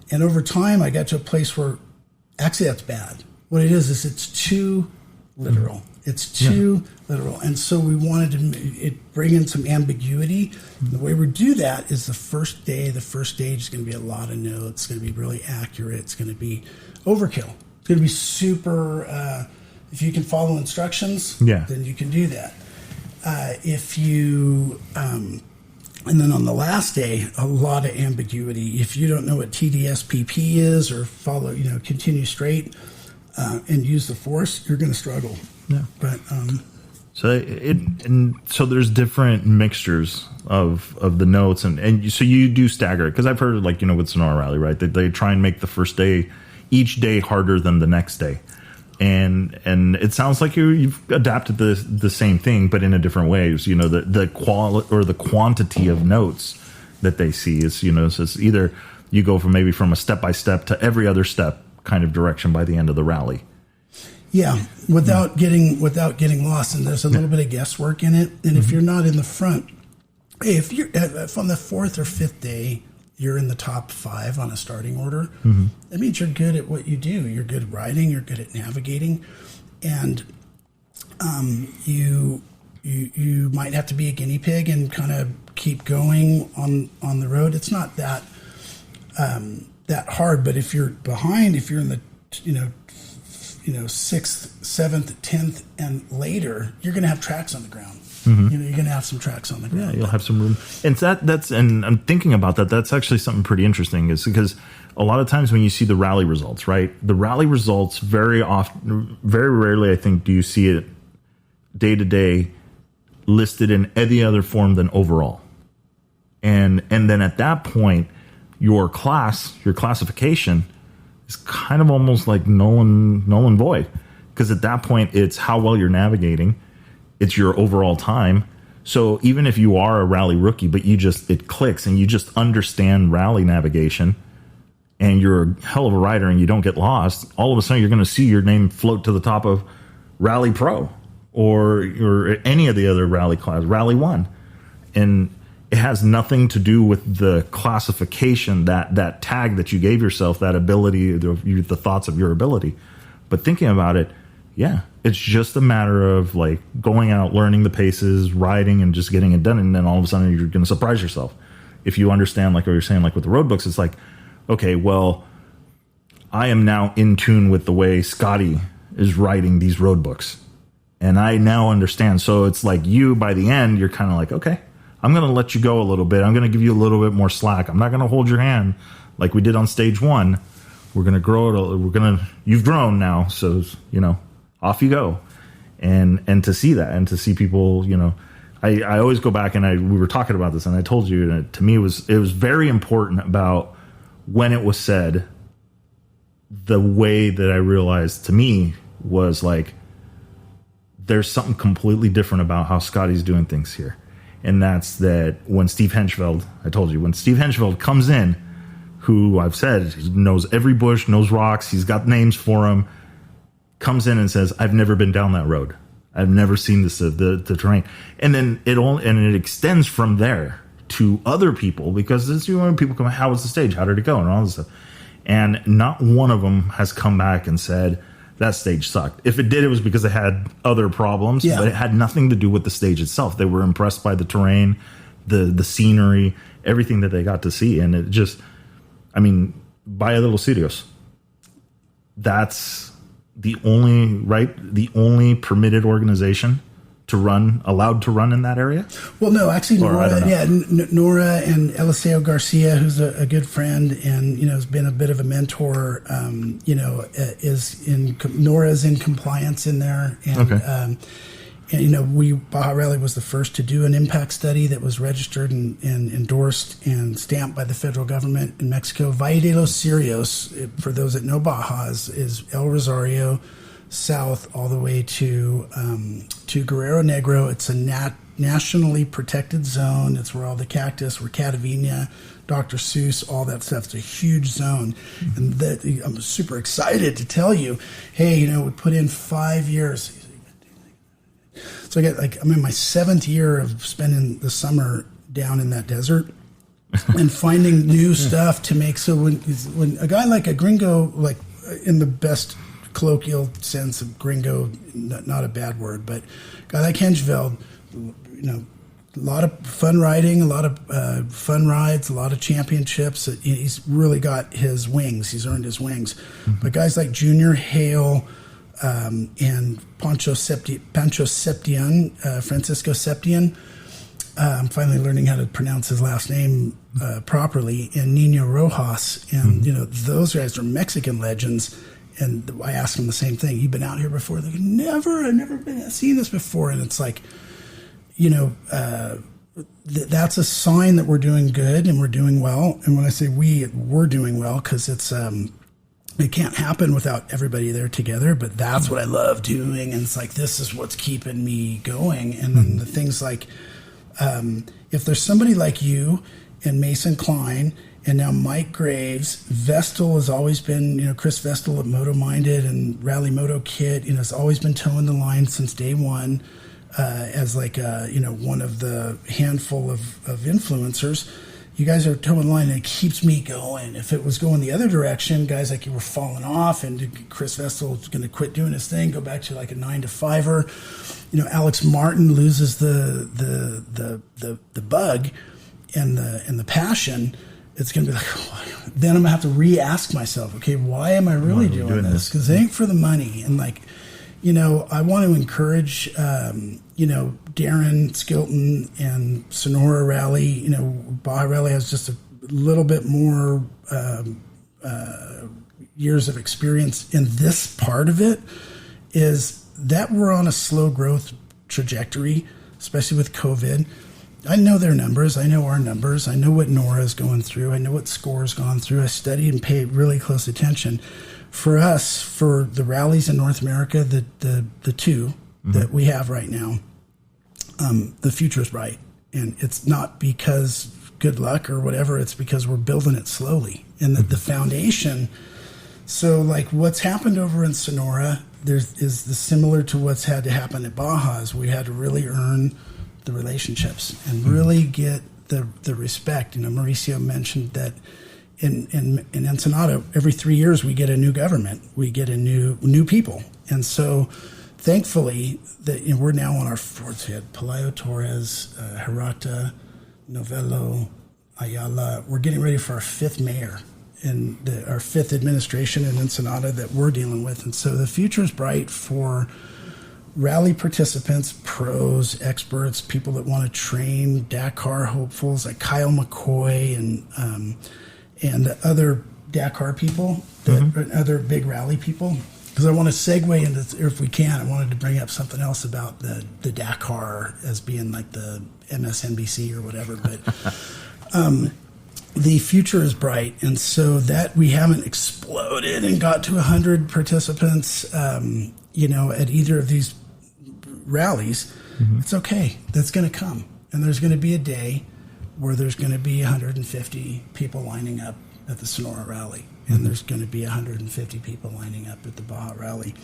Speaker 2: And over time, I got to a place where actually that's bad. What it is it's too literal. It's too literal. And so we wanted to bring in some ambiguity. The way we do that is the first stage is going to be a lot of notes. It's going to be really accurate. It's going to be overkill. It's going to be super... if you can follow instructions, then you can do that. And then on the last day, a lot of ambiguity. If you don't know what TDSPP is or follow, continue straight and use the force, you're going to struggle. Yeah. But
Speaker 1: so there's different mixtures of the notes, and so you do stagger it, because I've heard with Sonora Rally, right? They try and make the first day, each day harder than the next day. And it sounds like you've adapted the same thing, but in a different ways. The quality or the quantity of notes that they see is, so it's either you go from a step by step to every other step kind of direction by the end of the rally.
Speaker 2: Yeah, without getting lost, and there's a little bit of guesswork in it. And if you're not in the front, if you're on the fourth or fifth day, you're in the top 5 on a starting order. That means you're good at what you do. You're good at riding. You're good at navigating, and you might have to be a guinea pig and kind of keep going on the road. It's not that hard. But if you're behind, if you're in the 6th, 7th, 10th, and later, you're going to have tracks on the ground. You're going to have some tracks on the ground.
Speaker 1: Yeah, you'll have some room. And and I'm thinking about that. That's actually something pretty interesting, is because a lot of times when you see the rally results, right? The rally results very rarely, I think, do you see it day to day listed in any other form than overall. And then at that point, your classification is kind of almost like null and void, because at that point it's how well you're navigating. It's your overall time. So even if you are a rally rookie, but it clicks and you just understand rally navigation and you're a hell of a rider and you don't get lost, all of a sudden you're going to see your name float to the top of Rally Pro or any of the other rally class, Rally 1. And it has nothing to do with the classification, that tag that you gave yourself, that ability, the thoughts of your ability. But thinking about it, it's just a matter of going out, learning the paces, riding, and just getting it done. And then all of a sudden you're going to surprise yourself. If you understand, like what you're saying, like with the road books, it's like, okay, well, I am now in tune with the way Scotty is writing these road books. And I now understand. So it's like by the end, you're kind of like, okay, I'm going to let you go a little bit. I'm going to give you a little bit more slack. I'm not going to hold your hand like we did on stage 1. We're going to grow. You've grown now. So, off you go. And to see that, and to see people, I always go back, and we were talking about this, and I told you, and to me it was very important about when it was said. The way that I realized to me was like there's something completely different about how Scotty's doing things here. And that's that when Steve Henchfeld, I told you, when Steve Henchfeld comes in, who I've said he knows every bush, knows rocks, he's got names for them, comes in and says, I've never been down that road. I've never seen this, the terrain. And then it extends from there to other people, because this, when people come, how was the stage? How did it go? And all this stuff. And not one of them has come back and said, that stage sucked. If it did, it was because it had other problems, but it had nothing to do with the stage itself. They were impressed by the terrain, the scenery, everything that they got to see. And it just, I mean, Bahia de los Cirios, that's the only permitted organization allowed to run in that area?
Speaker 2: Well, no, actually, Nora and Eliseo Garcia, who's a good friend and, has been a bit of a mentor, Nora's in compliance in there. And,
Speaker 1: okay.
Speaker 2: Baja Rally was the first to do an impact study that was registered and endorsed and stamped by the federal government in Mexico. Valle de los Cirios, for those that know Baja, is El Rosario south all the way to Guerrero Negro. It's a nationally protected zone. It's where all the cactus, where Catavina, Dr. Seuss, all that stuff. It's a huge zone. And I'm super excited to tell you, hey, we put in 5 years. So I'm in my 7th year of spending the summer down in that desert and finding new stuff to make. So when a guy like a gringo, like in the best colloquial sense of gringo, not a bad word, but a guy like Henchfeld, a lot of fun riding, a lot of fun rides, a lot of championships. He's really got his wings. He's earned his wings. Mm-hmm. But guys like Junior Hale, and Francisco Septian. I'm finally learning how to pronounce his last name properly. And Nino Rojas, and those guys are Mexican legends. And I asked them the same thing. You've been out here before? They're like, never. I've never seen this before. And it's like, that's a sign that we're doing good and we're doing well. And when I say we're doing well, because it's it can't happen without everybody there together, but that's what I love doing. And it's like, this is what's keeping me going. And then the things like, if there's somebody like you and Mason Klein and now Mike Graves, Vestal has always been, Chris Vestal at Moto Minded and Rally Moto Kit, has always been towing the line since day one, as like, one of the handful of influencers. You guys are towing the line, and it keeps me going. If it was going the other direction, guys like you were falling off, and Chris Vestal is going to quit doing his thing, go back to like a 9-to-5er. Alex Martin loses the bug and the passion. It's going to be like, then I'm going to have to re-ask myself, okay, why am I really doing this? Because it ain't for the money. And like, I want to encourage, Darren Skilton and Sonora Rally. Baja Rally has just a little bit more years of experience in this part of it, is that we're on a slow growth trajectory, especially with COVID. I know their numbers. I know our numbers. I know what Nora's going through. I know what Score's gone through. I study and pay really close attention. For us, for the rallies in North America, the two that we have right now, the future is bright. And it's not because good luck or whatever. It's because we're building it slowly. And the foundation. So like what's happened over in Sonora, is similar to what's had to happen at Baja. Is we had to really earn the relationships and really get the respect. Mauricio mentioned that in Ensenada, every 3 years we get a new government, we get a new people, and so thankfully that we're now on our 4th hit. Pelayo Torres, Hirata, Novello, Ayala. We're getting ready for our 5th mayor and our 5th administration in Ensenada that we're dealing with, and so the future is bright for rally participants, pros, experts, people that want to train, Dakar hopefuls like Kyle McCoy and other Dakar people, other big rally people. Because I want to segue into, or if we can, I wanted to bring up something else about the Dakar as being like the MSNBC or whatever. But the future is bright, and so that we haven't exploded and got to 100 participants, at either of these rallies, it's okay. That's going to come. And there's going to be a day where there's going to be 150 people lining up at the Sonora Rally. And there's going to be 150 people lining up at the Baja Rally.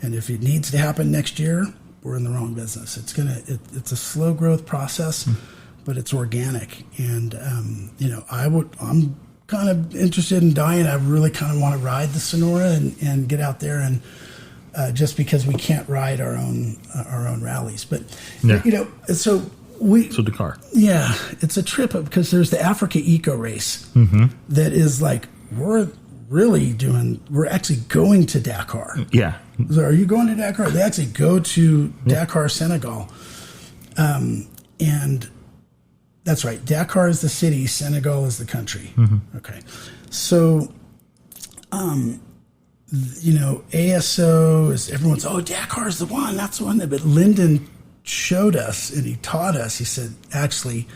Speaker 2: And if it needs to happen next year, we're in the wrong business. It's a slow growth process, but it's organic. And, I'm kind of interested in dying. I really kind of want to ride the Sonora and get out there and just because we can't ride our own rallies. But, so
Speaker 1: Dakar.
Speaker 2: Yeah, it's a trip because there's the Africa Eco Race that is like, we're actually going to Dakar.
Speaker 1: Yeah.
Speaker 2: So are you going to Dakar? They actually go to Dakar, Senegal. And that's right. Dakar is the city. Senegal is the country. Okay. So, ASO is everyone's, Dakar is the one. That's the one. But Lyndon showed us and he taught us. He said, actually,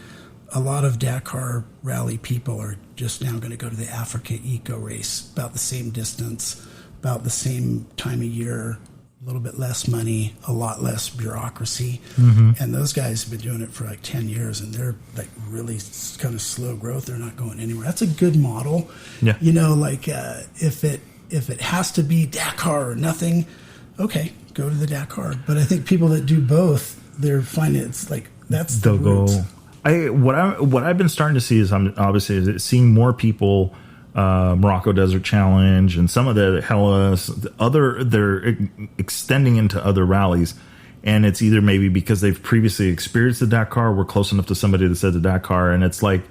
Speaker 2: a lot of Dakar rally people are just now going to go to the Africa Eco Race, about the same distance, about the same time of year, a little bit less money, a lot less bureaucracy. And those guys have been doing it for like 10 years, and they're like really kind of slow growth. They're not going anywhere. That's a good model. Yeah. If it has to be Dakar or nothing, okay, go to the Dakar. But I think people that do both, they're finding it's like that's the roots.
Speaker 1: What I've been starting to see is I'm seeing more people Morocco Desert Challenge and some of the Hellas, they're extending into other rallies. And it's either maybe because they've previously experienced the Dakar, we're close enough to somebody that said the Dakar, and it's like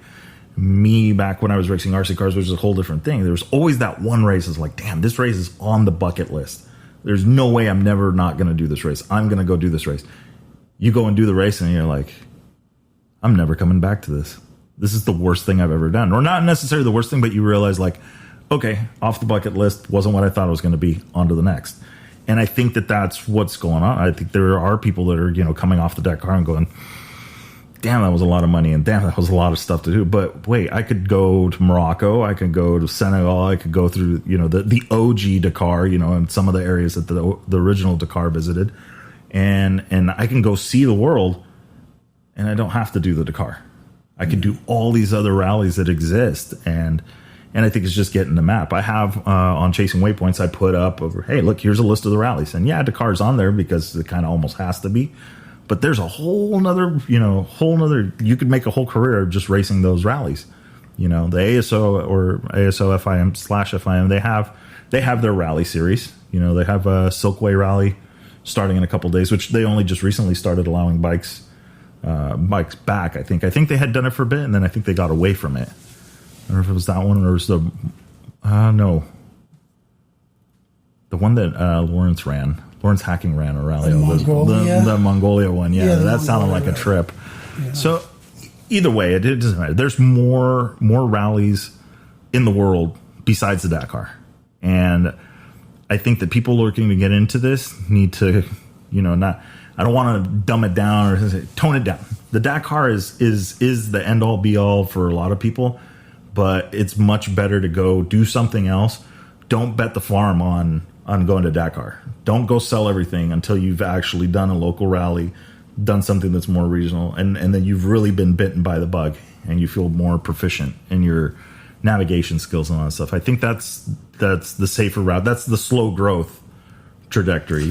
Speaker 1: me back when I was racing RC cars, which is a whole different thing. There was always that one race is like, damn, this race is on the bucket list. There's no way I'm never not going to do this race. I'm going to go do this race. You go and do the race and you're like, I'm never coming back to this. This is the worst thing I've ever done. Or not necessarily the worst thing, but you realize like, okay, off the bucket list, wasn't what I thought it was going to be, on to the next. And I think that that's what's going on. I think there are people that are, coming off the Dakar and going, damn, that was a lot of money, and damn, that was a lot of stuff to do. But wait, I could go to Morocco, I could go to Senegal, I could go through, the OG Dakar, and some of the areas that the original Dakar visited. And I can go see the world, and I don't have to do the Dakar. I can do all these other rallies that exist, and I think it's just getting the map. I have on Chasing Waypoints, I put up over, hey, look, here's a list of the rallies, and yeah, Dakar's on there because it kind of almost has to be. But there's a whole nother, you could make a whole career of just racing those rallies. The ASO or ASO FIM/FIM, they have their rally series. They have a Silkway Rally starting in a couple of days, which they only just recently started allowing bikes back. I think they had done it for a bit, and then I think they got away from it. I don't know if it was that one or it was the one that Lawrence Hacking ran a rally. The Mongolia one. Yeah, that sounded like a trip. Yeah. So either way, it doesn't matter. There's more rallies in the world besides the Dakar. And I think that people looking to get into this need to, I don't want to dumb it down or tone it down. The Dakar is the end all be all for a lot of people, but it's much better to go do something else. Don't bet the farm on going to Dakar. Don't go sell everything until you've actually done a local rally, done something that's more regional, and then you've really been bitten by the bug and you feel more proficient in your navigation skills and all that stuff. I think that's the safer route. That's the slow growth trajectory,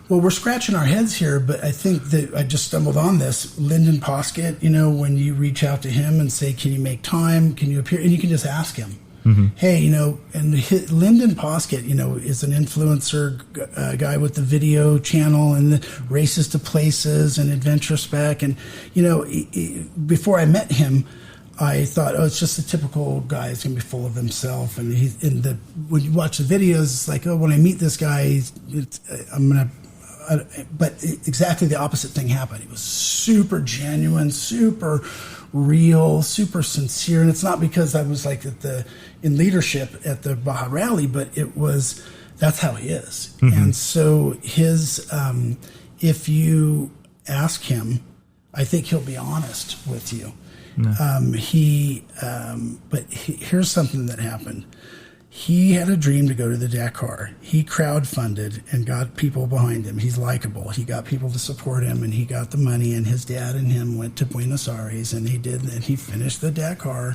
Speaker 2: Well, we're scratching our heads here, but I think that I just stumbled on this. Lyndon Poskett, when you reach out to him and say, can you make time? Can you appear? And you can just ask him. Hey, and Lyndon Poskett, is an influencer guy with the video channel and the Races to Places and Adventure Spec. And, before I met him, I thought, it's just a typical guy. He's going to be full of himself. And when you watch the videos, it's like, when I meet this guy, but exactly the opposite thing happened. He was super genuine, super real, super sincere. And it's not because I was like in leadership at the Baja Rally, but that's how he is. And so if you ask him, I think he'll be honest with you. No. But here's something that happened. He had a dream to go to the Dakar. He crowdfunded and got people behind him. He's likable. He got people to support him, and he got the money. And his dad and him went to Buenos Aires, and he finished the Dakar.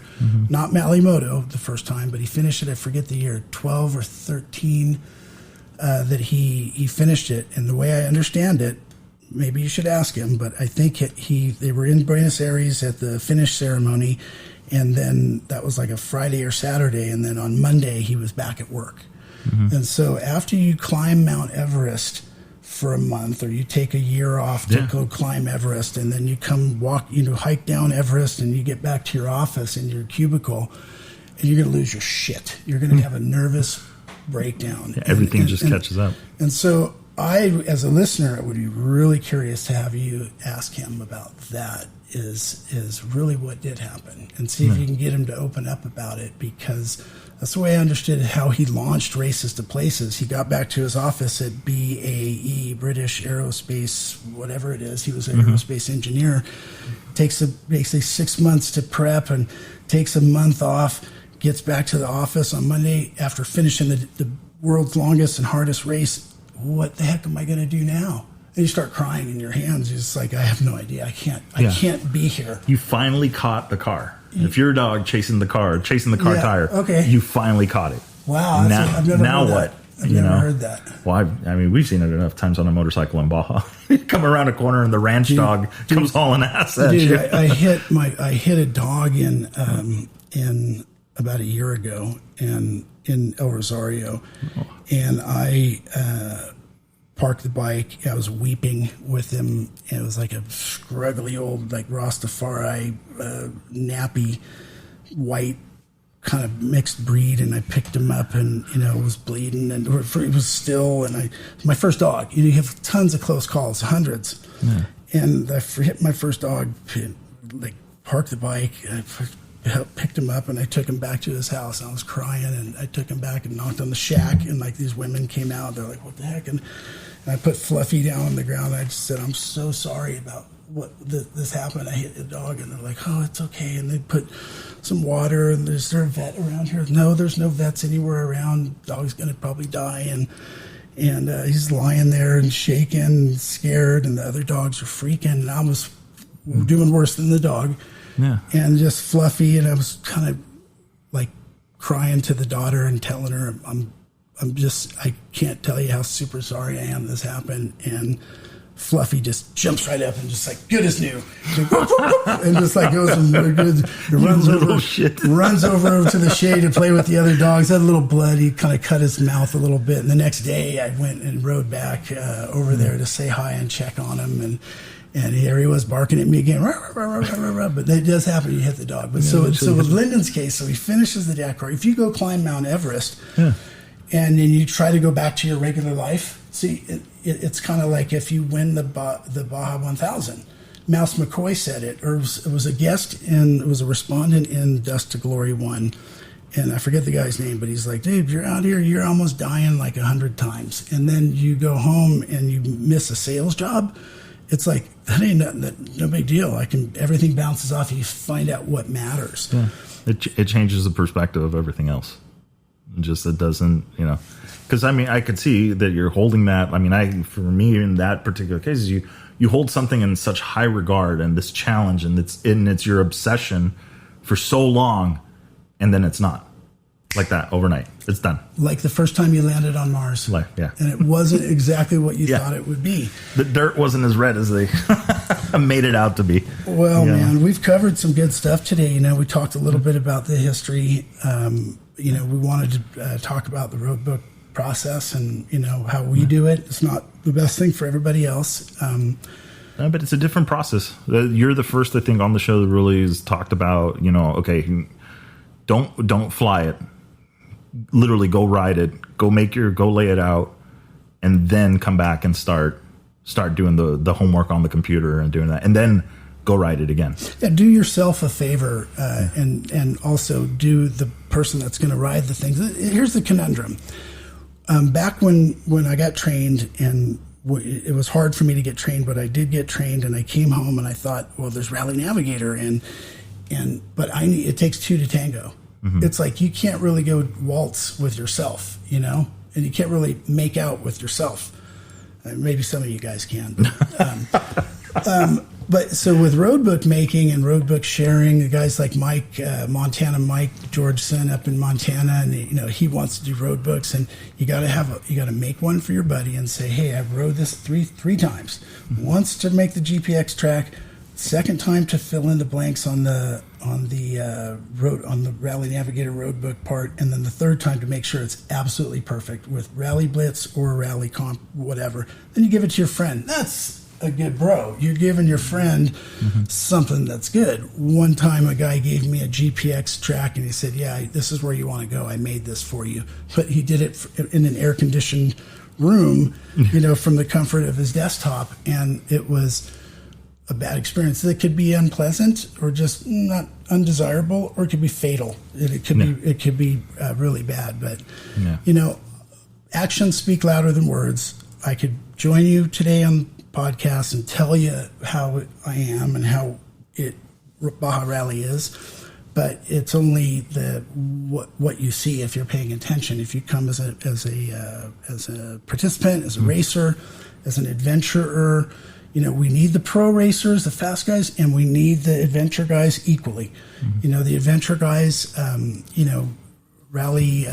Speaker 2: Not Malimoto the first time, but he finished it. I forget the year, 12 or 13 that he finished it. And the way I understand it, maybe you should ask him, but I think they were in Buenos Aires at the finish ceremony. And then that was like a Friday or Saturday. And then on Monday, he was back at work. And so after you climb Mount Everest for a month, or you take a year off to go climb Everest, and then you come hike down Everest, and you get back to your office in your cubicle, and you're going to lose your shit. You're going to have a nervous breakdown.
Speaker 1: Yeah, everything just catches up.
Speaker 2: And so I, as a listener, would be really curious to have you ask him about that. Is really what did happen, and see if you can get him to open up about it, because that's the way I understood how he launched Races to Places. He got back to his office at BAE, British Aerospace, whatever it is. He was an aerospace engineer. Takes basically 6 months to prep and takes a month off, gets back to the office on Monday after finishing the world's longest and hardest race. What the heck am I going to do now? And you start crying in your hands. You're just like, I have no idea. I can't be here.
Speaker 1: You finally caught the car. If you're a dog chasing the car tire, you finally caught it.
Speaker 2: Wow. I've never heard
Speaker 1: what?
Speaker 2: That. I've never heard that.
Speaker 1: Well, I mean, we've seen it enough times on a motorcycle in Baja. You come around a corner and the ranch dog comes hauling ass at you.
Speaker 2: I hit a dog in about a year ago and in El Rosario, and I parked the bike. I was weeping with him, and it was like a scruggly old, like Rastafari, nappy, white, kind of mixed breed. And I picked him up, and it was bleeding, and it was still. And my first dog. You have tons of close calls, hundreds. Yeah. And I hit my first dog, like parked the bike. I picked him up, and I took him back to his house. And I was crying, and I took him back and knocked on the shack, and like these women came out. They're like, "What the heck?" And I put Fluffy down on the ground. And I just said, "I'm so sorry about what this happened. I hit the dog." And they're like, "Oh, it's okay." And they put some water. And is there a vet around here? No, there's no vets anywhere around. Dog's gonna probably die. And he's lying there and shaking, and scared, and the other dogs are freaking. And I was doing worse than the dog. Yeah. And just Fluffy, and I was kind of like crying to the daughter and telling her, I can't tell you how super sorry I am this happened. And Fluffy just jumps right up and just like, good as new. And just like goes and runs over to the shade to play with the other dogs. Had a little blood. He kind of cut his mouth a little bit. And the next day I went and rode back over there to say hi and check on him. And here he was barking at me again. But that does happen. You hit the dog. But so with Lyndon's case, so he finishes the Dakar. If you go climb Mount Everest, and then you try to go back to your regular life, see, it's kind of like if you win the Baja 1000. Mouse McCoy said it, or it was a guest, and it was a respondent in Dust to Glory 1. And I forget the guy's name, but he's like, dude, you're out here, you're almost dying like 100 times. And then you go home and you miss a sales job. It's like, that ain't no big deal. Everything bounces off. You find out what matters.
Speaker 1: Yeah. It changes the perspective of everything else. It doesn't, because I could see that you're holding that. For me in that particular case, you hold something in such high regard and this challenge, and it's your obsession for so long, and then it's not. Like that overnight. It's done. Like
Speaker 2: the first time you landed on Mars.
Speaker 1: Yeah.
Speaker 2: And it wasn't exactly what you thought it would be.
Speaker 1: The dirt wasn't as red as they made it out to be.
Speaker 2: Well, man, we've covered some good stuff today. We talked a little bit about the history. We wanted to talk about the roadbook process and, how we do it. It's not the best thing for everybody else.
Speaker 1: No, but it's a different process. You're the first, I think, on the show that really has talked about, okay, don't fly it. Literally go ride it, go lay it out, and then come back and start doing the homework on the computer and doing that, and then go ride it again.
Speaker 2: Yeah, do yourself a favor, and also do the person that's going to ride the thing. Here's the conundrum. Back when I got trained, and it was hard for me to get trained, but I did get trained, and I came home and I thought, well, there's Rally Navigator, but it takes two to tango. it's like you can't really go waltz with yourself, you know, and you can't really make out with yourself. Maybe some of you guys can. But so with roadbook making and roadbook sharing, the guys like Mike, Montana Mike Georgeson up in Montana, and you know he wants to do roadbooks, and you got to make one for your buddy and say, hey, I've rode this three times. Once to make the GPX track, second time to fill in the blanks on the Rally Navigator roadbook part, and then the third time to make sure it's absolutely perfect with Rally Blitz or Rally Comp, whatever. Then you give it to your friend. That's a good bro. You're giving your friend something that's good. One time a guy gave me a GPX track and he said, yeah, this is where you want to go. I made this for you. But he did it in an air-conditioned room, you know, from the comfort of his desktop, and it was a bad experience. It could be unpleasant or just not undesirable, or it could be fatal. It could be really bad. But, you know, actions speak louder than words. I could join you today on podcast and tell you how I am and how Baja Rally is, but it's only what you see if you're paying attention. If you come as a participant, as a racer, as an adventurer, you know, we need the pro racers, the fast guys, and we need the adventure guys equally. You know, the adventure guys, you know, rally,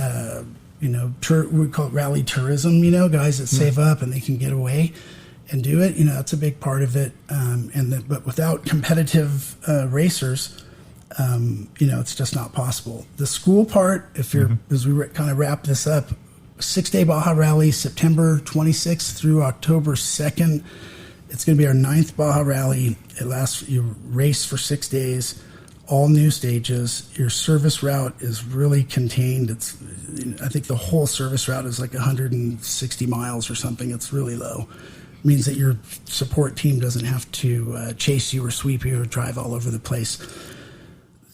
Speaker 2: you know, we call it rally tourism. You know, guys that save up and they can get away and do it, you know, that's a big part of it. But without competitive racers, you know, it's just not possible. The school part, if you're, as we kind of wrap this up, 6-day Baja Rally, September 26th through October 2nd. It's going to be our 9th Baja Rally. It lasts, you race for 6 days, all new stages. Your service route is really contained. I think the whole service route is like 160 miles or something. It's really low. Means that your support team doesn't have to chase you or sweep you or drive all over the place.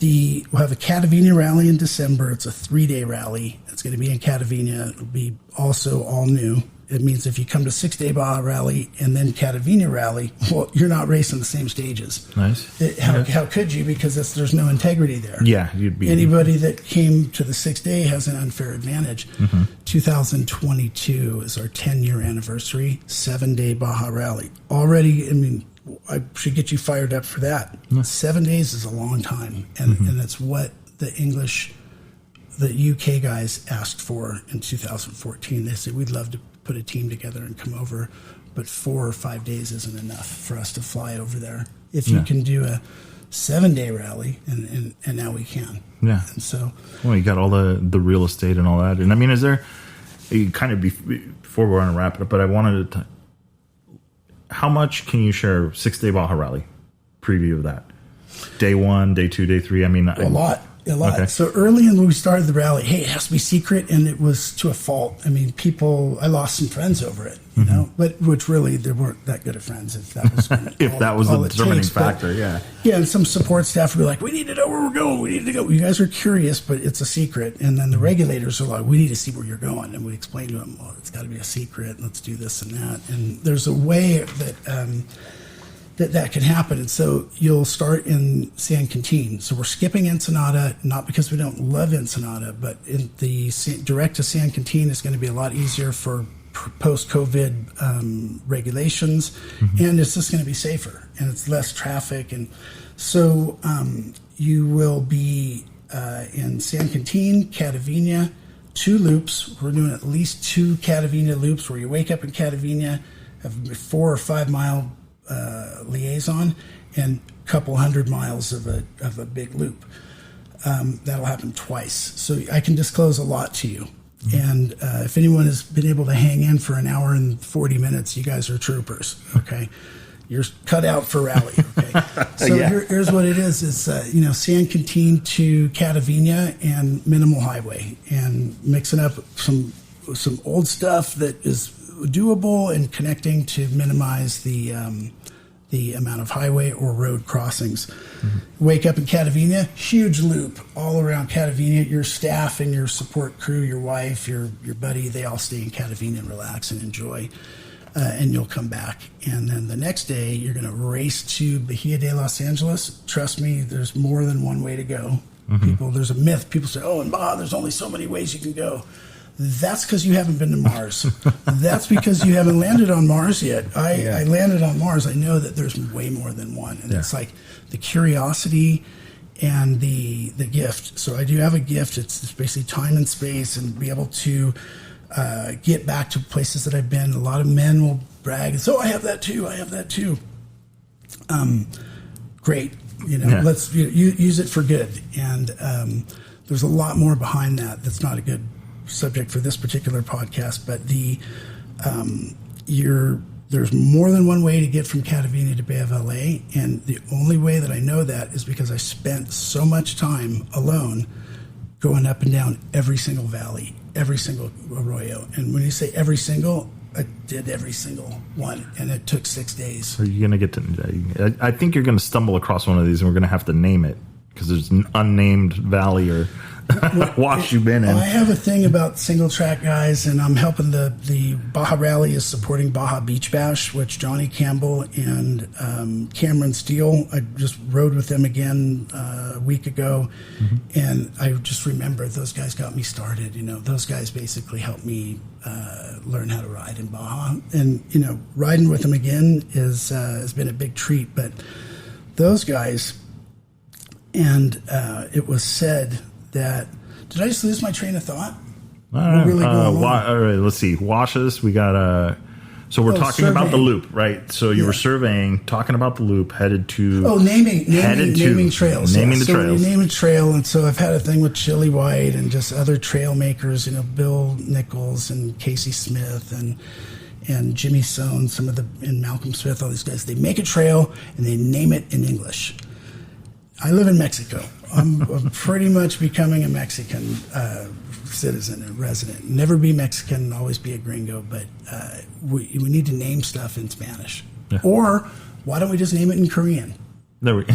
Speaker 2: We'll have a Catavina rally in December. It's a 3-day rally. It's going to be in Catavina. It'll be also all new. It means if you come to 6-day Baja Rally and then Catavina Rally, well, you're not racing the same stages.
Speaker 1: Nice.
Speaker 2: How could you? Because there's no integrity there.
Speaker 1: Yeah, you'd be.
Speaker 2: Anybody that came to the 6-day has an unfair advantage. 2022 is our 10-year anniversary, 7-day Baja Rally. Already, I mean, I should get you fired up for that. 7 days is a long time, and that's what the UK guys asked for in 2014. They said, we'd love to put a team together and come over, but 4 or 5 days isn't enough for us to fly over there. If you can do a 7-day rally, and now we can. Yeah. And so,
Speaker 1: well, you got all the real estate and all that. And I mean, is there, you kind of before we're going to wrap it up, but I wanted to, how much can you share 6-day Baja Rally preview of that? Day 1, day 2, day 3. I mean,
Speaker 2: a lot. Okay. So early in when we started the rally, hey, it has to be secret, and it was to a fault. I mean, I lost some friends over it, you know, but which really they weren't that good of friends. If that was
Speaker 1: the determining factor, yeah.
Speaker 2: And some support staff would be like, we need to know where we're going. We need to go. You guys are curious, but it's a secret. And then the regulators are like, we need to see where you're going, and we explain to them, well, it's got to be a secret. Let's do this and that. And there's a way that. That can happen. And so you'll start in San Quintin. So we're skipping Ensenada, not because we don't love Ensenada, but in the direct to San Quintin is going to be a lot easier for post-COVID regulations, and it's just going to be safer, and it's less traffic. And so you will be in San Quintin, Catavina, 2 loops. We're doing at least 2 Catavina loops where you wake up in Catavina, have a 4 or 5 mile liaison and a couple 100 miles of a big loop. That'll happen twice. So I can disclose a lot to you. And if anyone has been able to hang in for an hour and 40 minutes, you guys are troopers. Okay. You're cut out for rally. Okay. So here's what it is. It's, San Quintin to Catavina and minimal highway, and mixing up some old stuff that is doable and connecting to minimize the amount of highway or road crossings. Wake up in Catavina, huge loop all around Catavina. Your staff and your support crew, your wife, your buddy, they all stay in Catavina and relax and enjoy. And you'll come back. And then the next day, you're going to race to Bahia de Los Angeles. Trust me, there's more than one way to go. There's a myth. People say, oh, in Baja, there's only so many ways you can go. That's because you haven't been to Mars. That's because you haven't landed on Mars yet. I landed on Mars. I know that there's way more than one. And it's like the curiosity and the gift. So I do have a gift. It's basically time and space and be able to get back to places that I've been. A lot of men will brag and say, oh, I have that too. I have that too. Great. Let's use it for good. And there's a lot more behind that. That's not a good subject for this particular podcast, but there's more than one way to get from Catavenia to Bay of LA, and the only way that I know that is because I spent so much time alone going up and down every single valley, every single arroyo. And when you say every single, I did every single one, and it took 6 days.
Speaker 1: Are you going to get to... I think you're going to stumble across one of these, and we're going to have to name it, because there's an unnamed valley or wash you've been in.
Speaker 2: I have a thing about single track guys, and I'm helping the Baja Rally is supporting Baja Beach Bash, which Johnny Campbell and Cameron Steele, I just rode with them again a week ago, and I just remember those guys got me started. Those guys basically helped me learn how to ride in Baja, and riding with them again has been a big treat. But those guys, and it was said that, did I just lose my train of thought?
Speaker 1: All right, let's see. Washes, we got so we're talking
Speaker 2: surveying.
Speaker 1: about the loop, right? So you were surveying, talking about the loop, headed to...
Speaker 2: Oh, naming trails.
Speaker 1: Naming the
Speaker 2: so
Speaker 1: trails.
Speaker 2: When you name a trail, and so I've had a thing with Chili White and just other trail makers, Bill Nichols and Casey Smith and Jimmy Sohn, and Malcolm Smith, all these guys. They make a trail and they name it in English. I live in Mexico. I'm pretty much becoming a Mexican citizen and resident. Never be Mexican, always be a gringo, but we need to name stuff in Spanish. Yeah. Or why don't we just name it in Korean?
Speaker 1: There we go.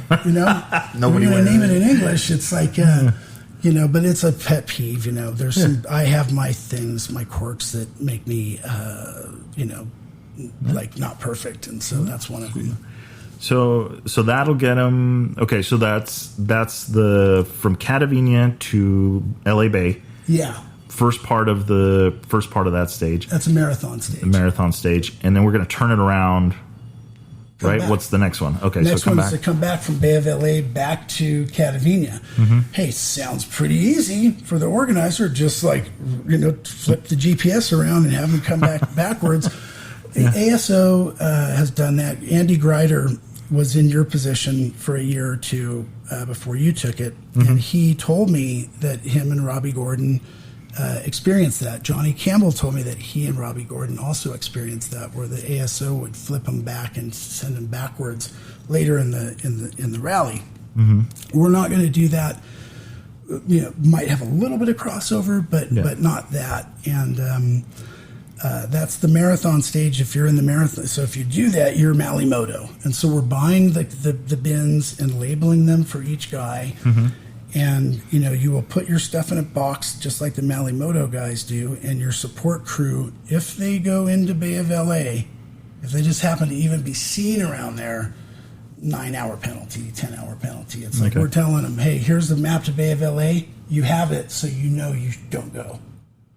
Speaker 2: Nobody going to name it in English. It's like, but it's a pet peeve. There's I have my things, my quirks that make me, like not perfect. And so that's one of them.
Speaker 1: So that'll get them. Okay, so that's the from Catavenia to LA Bay.
Speaker 2: Yeah.
Speaker 1: First part of that stage.
Speaker 2: That's a marathon stage.
Speaker 1: The marathon stage, and then we're going to turn it around. Right.
Speaker 2: Back.
Speaker 1: What's the next one? Okay,
Speaker 2: next
Speaker 1: so come
Speaker 2: one
Speaker 1: back.
Speaker 2: is to come back from Bay of LA back to Catavenia. Hey, sounds pretty easy for the organizer. Just like flip the GPS around and have them come back backwards. The ASO has done that. Andy Greider was in your position for a year or two before you took it, and he told me that him and Robbie Gordon experienced that. Johnny Campbell told me that he and Robbie Gordon also experienced that, where the ASO would flip them back and send them backwards later in the rally. We're not going to do that. Might have a little bit of crossover, but not that. And that's the marathon stage if you're in the marathon. So if you do that, you're Malimoto. And so we're buying the bins and labeling them for each guy. And, you will put your stuff in a box just like the Malimoto guys do. And your support crew, if they go into Bay of LA, if they just happen to even be seen around there, 9-hour penalty, 10-hour penalty. It's like we're telling them, hey, here's the map to Bay of LA. You have it, so you don't go.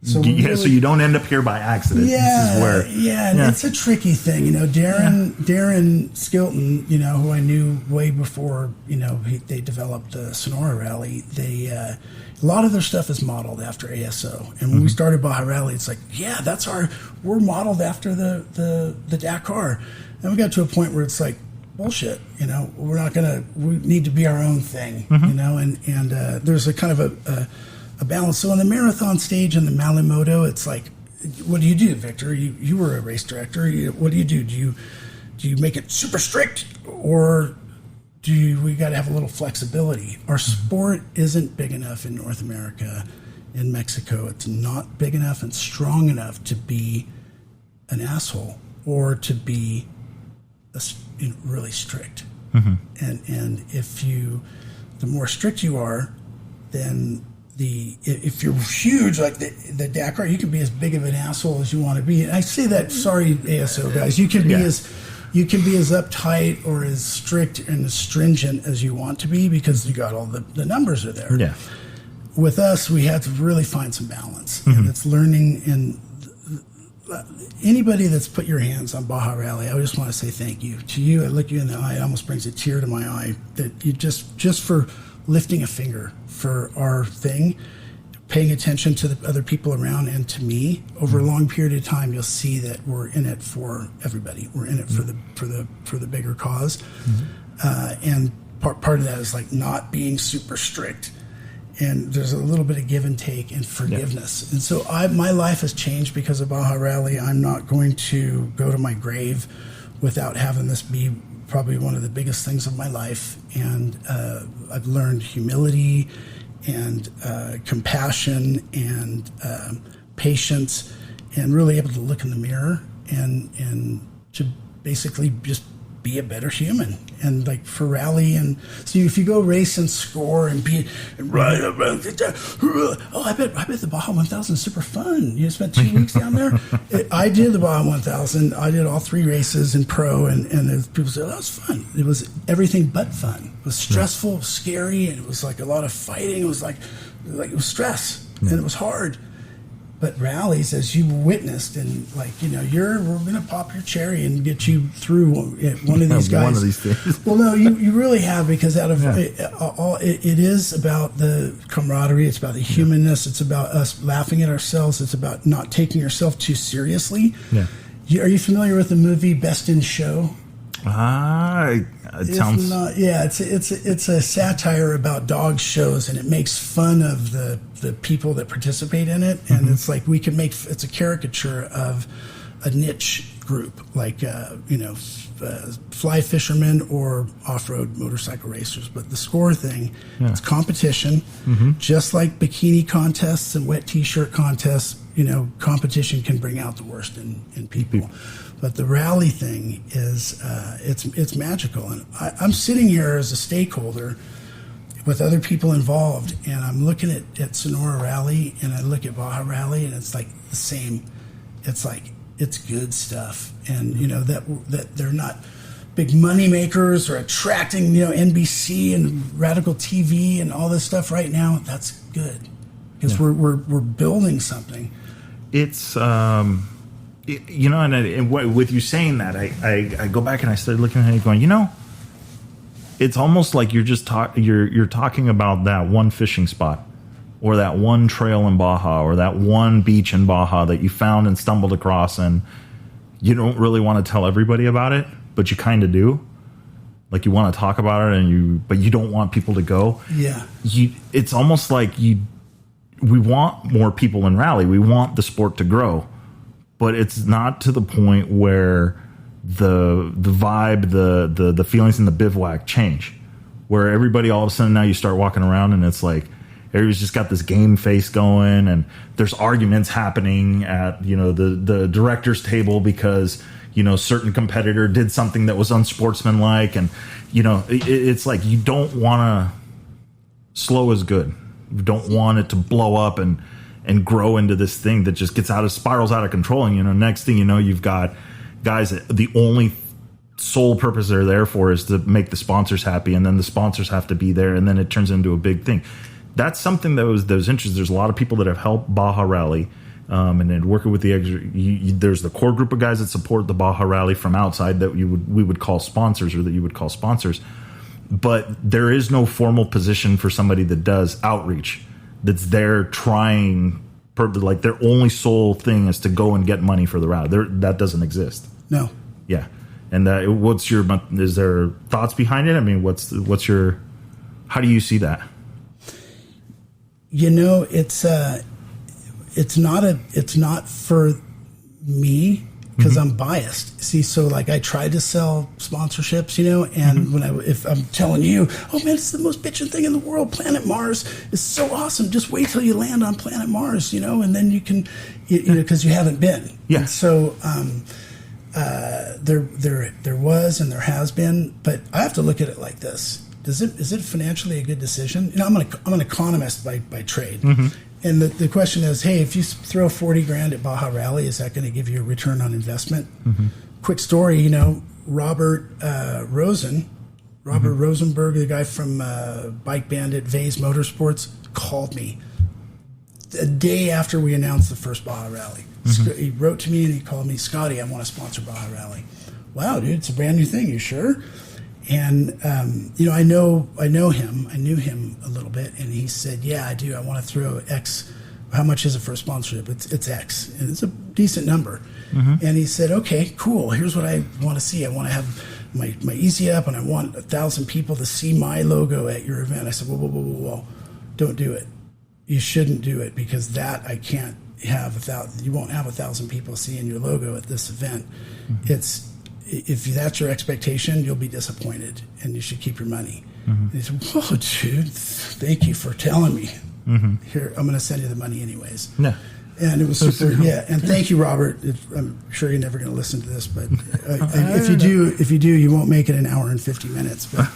Speaker 1: So you don't end up here by accident.
Speaker 2: Yeah, and it's a tricky thing. Darren Skilton, who I knew way before, they developed the Sonora Rally. A lot of their stuff is modeled after ASO. And when we started Baja Rally, it's like, we're modeled after the Dakar. And we got to a point where it's like, bullshit, we need to be our own thing, and there's a kind of a balance. So on the marathon stage and the Malimoto, it's like, what do you do, Victor? You were a race director. What do? Do you make it super strict, or we got to have a little flexibility? Our sport isn't big enough in North America. In Mexico, it's not big enough and strong enough to be an asshole or to be really strict. And if the more strict you are, then if you're huge like the Dakar, you can be as big of an asshole as you want to be. And I say that, sorry, ASO guys, you can be as You can be as uptight or as strict and as stringent as you want to be because you got all the numbers are there.
Speaker 1: Yeah.
Speaker 2: With us, we had to really find some balance. And it's learning. And anybody that's put your hands on Baja Rally, I just want to say thank you to you. I look you in the eye; it almost brings a tear to my eye that you just for lifting a finger for our thing, paying attention to the other people around and to me over a long period of time. You'll see that we're in it for everybody. We're in it for the bigger cause, and part of that is like not being super strict. And there's a little bit of give and take and forgiveness. Yeah. And so my life has changed because of Baja Rally. I'm not going to go to my grave without having this be probably one of the biggest things of my life. And I've learned humility and compassion and patience and really able to look in the mirror and to basically just be a better human. And like for rally, and so if you go race and score and be right, I bet the Baja 1000 is super fun. You spent 2 weeks down there. I did the Baja 1000. I did all 3 races in pro, and people said, oh, that was fun. It was everything but fun. It was stressful, it was scary, and it was like a lot of fighting. It was like it was stress, and it was hard. But rallies, as you witnessed, and like, we're going to pop your cherry and get you through one of these guys.
Speaker 1: One of these things.
Speaker 2: Well, no, you really have, because out of it is about the camaraderie. It's about the humanness. It's about us laughing at ourselves. It's about not taking yourself too seriously. Yeah. Are you familiar with the movie Best in Show?
Speaker 1: It sounds.
Speaker 2: It's a satire about dog shows, and it makes fun of the people that participate in it. And it's like it's a caricature of a niche group, like fly fishermen or off-road motorcycle racers. But the score thing, it's competition, just like bikini contests and wet t-shirt contests. Competition can bring out the worst in people. But the rally thing is, it's magical. And I'm sitting here as a stakeholder with other people involved, and I'm looking at Sonora Rally, and I look at Baja Rally, and it's like the same. It's like, it's good stuff. And, that they're not big money makers or attracting, NBC and Radical TV and all this stuff right now. That's good, because we're building something.
Speaker 1: It's... and with you saying that, I go back and I started looking at it going, it's almost like you're just you're talking about that one fishing spot or that one trail in Baja or that one beach in Baja that you found and stumbled across, and you don't really want to tell everybody about it, but you kind of do. Like, you want to talk about it, but you don't want people to go.
Speaker 2: Yeah.
Speaker 1: It's almost like we want more people in rally. We want the sport to grow. But it's not to the point where the vibe, the feelings in the bivouac change, where everybody all of a sudden now you start walking around and it's like everybody's just got this game face going, and there's arguments happening at the director's table because certain competitor did something that was unsportsmanlike, and it's like you don't want to. Slow is good. You don't want it to blow up and grow into this thing that just spirals out of control. And, next thing you know, you've got guys that the only sole purpose they're there for is to make the sponsors happy. And then the sponsors have to be there. And then it turns into a big thing. That's something that was interesting. There's a lot of people that have helped Baja Rally. And then working with there's the core group of guys that support the Baja Rally from outside that we would call sponsors, or that you would call sponsors. But there is no formal position for somebody that does outreach, that's there trying, like their only sole thing is to go and get money for the rally. That doesn't exist.
Speaker 2: No.
Speaker 1: Yeah. And is there thoughts behind it? I mean, how do you see that?
Speaker 2: It's not for me, because I'm biased. See, so like I tried to sell sponsorships, and if I'm telling you, oh man, it's the most bitchin' thing in the world. Planet Mars is so awesome. Just wait till you land on Planet Mars, and then you can, because you haven't been.
Speaker 1: Yeah.
Speaker 2: And so there was and there has been, but I have to look at it like this. Is it financially a good decision? I'm an economist by trade. And the question is, hey, if you throw $40,000 at Baja Rally, is that going to give you a return on investment? Quick story, Robert Rosenberg, the guy from Bike Bandit, Vase Motorsports, called me a day after we announced the first Baja Rally. He wrote to me and he called me, Scotty, I want to sponsor Baja Rally. Wow, dude, it's a brand new thing. You sure? And I knew him a little bit, and he said, yeah, I do. I want to throw X. How much is it for a sponsorship? It's X, and it's a decent number. And he said, okay, cool. Here's what I want to see. I want to have my Easy Up, and I want 1,000 people to see my logo at your event. I said, whoa, don't do it. You shouldn't do it, because that I can't have you won't have 1,000 people seeing your logo at this event. If that's your expectation, you'll be disappointed, and you should keep your money. And he said, whoa, dude, thank you for telling me. Here, I'm going to send you the money anyways. Yeah. And it was super, And thank you, Robert. I'm sure you're never going to listen to this, but if you do, you won't make it an hour and 50 minutes. But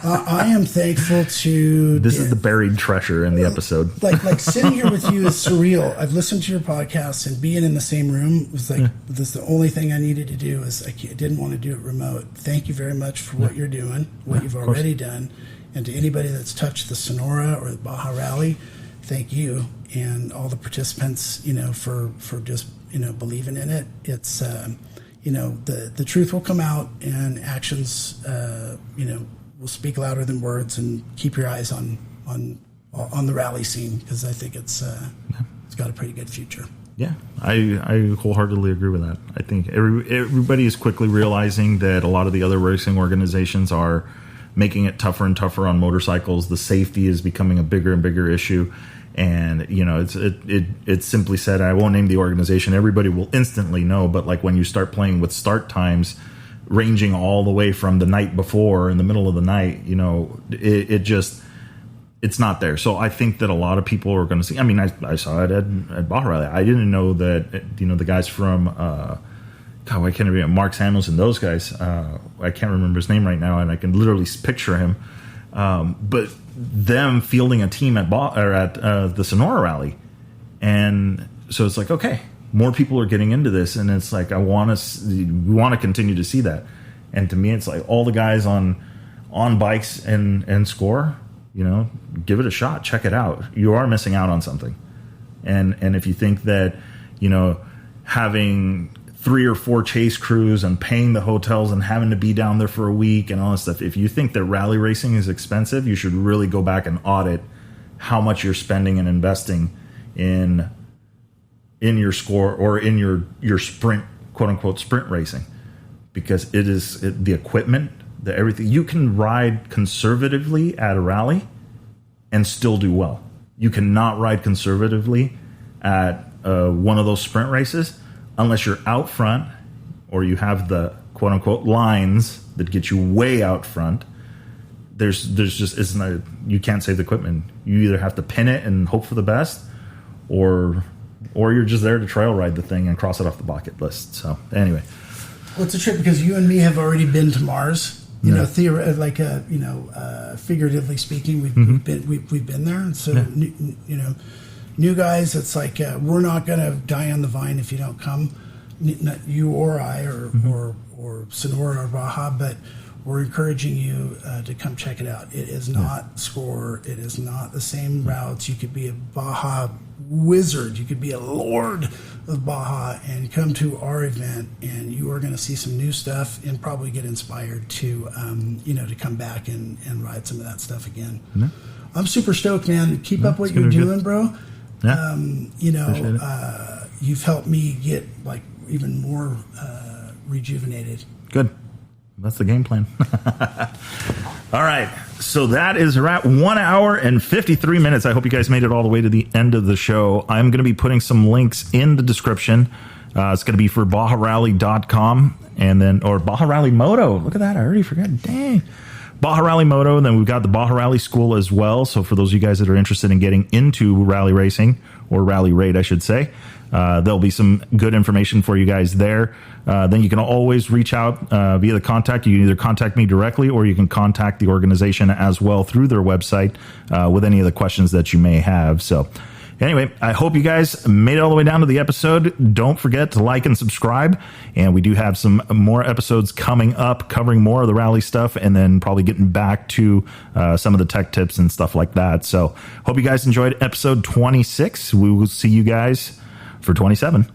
Speaker 2: I am thankful to.
Speaker 1: This is the buried treasure in the episode.
Speaker 2: Like sitting here with you is surreal. I've listened to your podcast, and being in the same room was like this. The only thing I needed to do is I didn't want to do it remote. Thank you very much for what you're doing, what you've already done, and to anybody that's touched the Sonora or the Baja Rally, thank you. And all the participants, for just, believing in it. It's, the truth will come out, and actions, will speak louder than words. And keep your eyes on the rally scene, because I think it's got a pretty good future.
Speaker 1: Yeah, I wholeheartedly agree with that. I think everybody is quickly realizing that a lot of the other racing organizations are making it tougher and tougher on motorcycles. The safety is becoming a bigger and bigger issue. And it's simply said, I won't name the organization, everybody will instantly know, but like when you start playing with start times ranging all the way from the night before, in the middle of the night, it's not there. So I think that a lot of people are going to see. I mean, I saw it at Baja Rally. I didn't know that the guys from I can't remember, Mark Samuelson, those guys, I can't remember his name right now, and I can literally picture him, but them fielding a team at the Sonora Rally. And so it's like, okay, more people are getting into this, and it's like we want to continue to see that. And to me, it's like all the guys on bikes and score, give it a shot, check it out. You are missing out on something. And if you think that, having 3 or 4 chase crews and paying the hotels and having to be down there for a week and all that stuff, if you think that rally racing is expensive, you should really go back and audit how much you're spending and investing in your score or in your sprint, quote unquote, sprint racing, because it is the equipment, the everything. You can ride conservatively at a rally and still do well. You cannot ride conservatively at one of those sprint races unless you're out front or you have the quote unquote lines that get you way out front. There's just you can't save the equipment. You either have to pin it and hope for the best, or you're just there to trail ride the thing and cross it off the bucket list. So anyway,
Speaker 2: well, it's a trip because you and me have already been to Mars. Figuratively speaking, we've been there, and so new guys, it's like we're not going to die on the vine if you don't come, not you or I or Sonora or Baja, but we're encouraging you to come check it out. It is not score. It is not the same routes. You could be a Baja wizard. You could be a lord of Baja and come to our event, and you are going to see some new stuff and probably get inspired to to come back and ride some of that stuff again. Yeah. I'm super stoked, man. Keep up what you're doing, bro. Yeah. You've helped me get like even more rejuvenated.
Speaker 1: Good. That's the game plan. All right. So that is around 1 hour and 53 minutes. I hope you guys made it all the way to the end of the show. I'm going to be putting some links in the description. It's going to be for BajaRally.com or Baja Rally Moto. Look at that. I already forgot. Dang. Baja Rally Moto, and then we've got the Baja Rally School as well. So for those of you guys that are interested in getting into rally racing, or rally raid, I should say, there'll be some good information for you guys there. Then you can always reach out via the contact. You can either contact me directly, or you can contact the organization as well through their website with any of the questions that you may have. So Anyway, I hope you guys made it all the way down to the episode. Don't forget to like and subscribe. And we do have some more episodes coming up covering more of the rally stuff, and then probably getting back to some of the tech tips and stuff like that. So hope you guys enjoyed episode 26. We will see you guys for 27.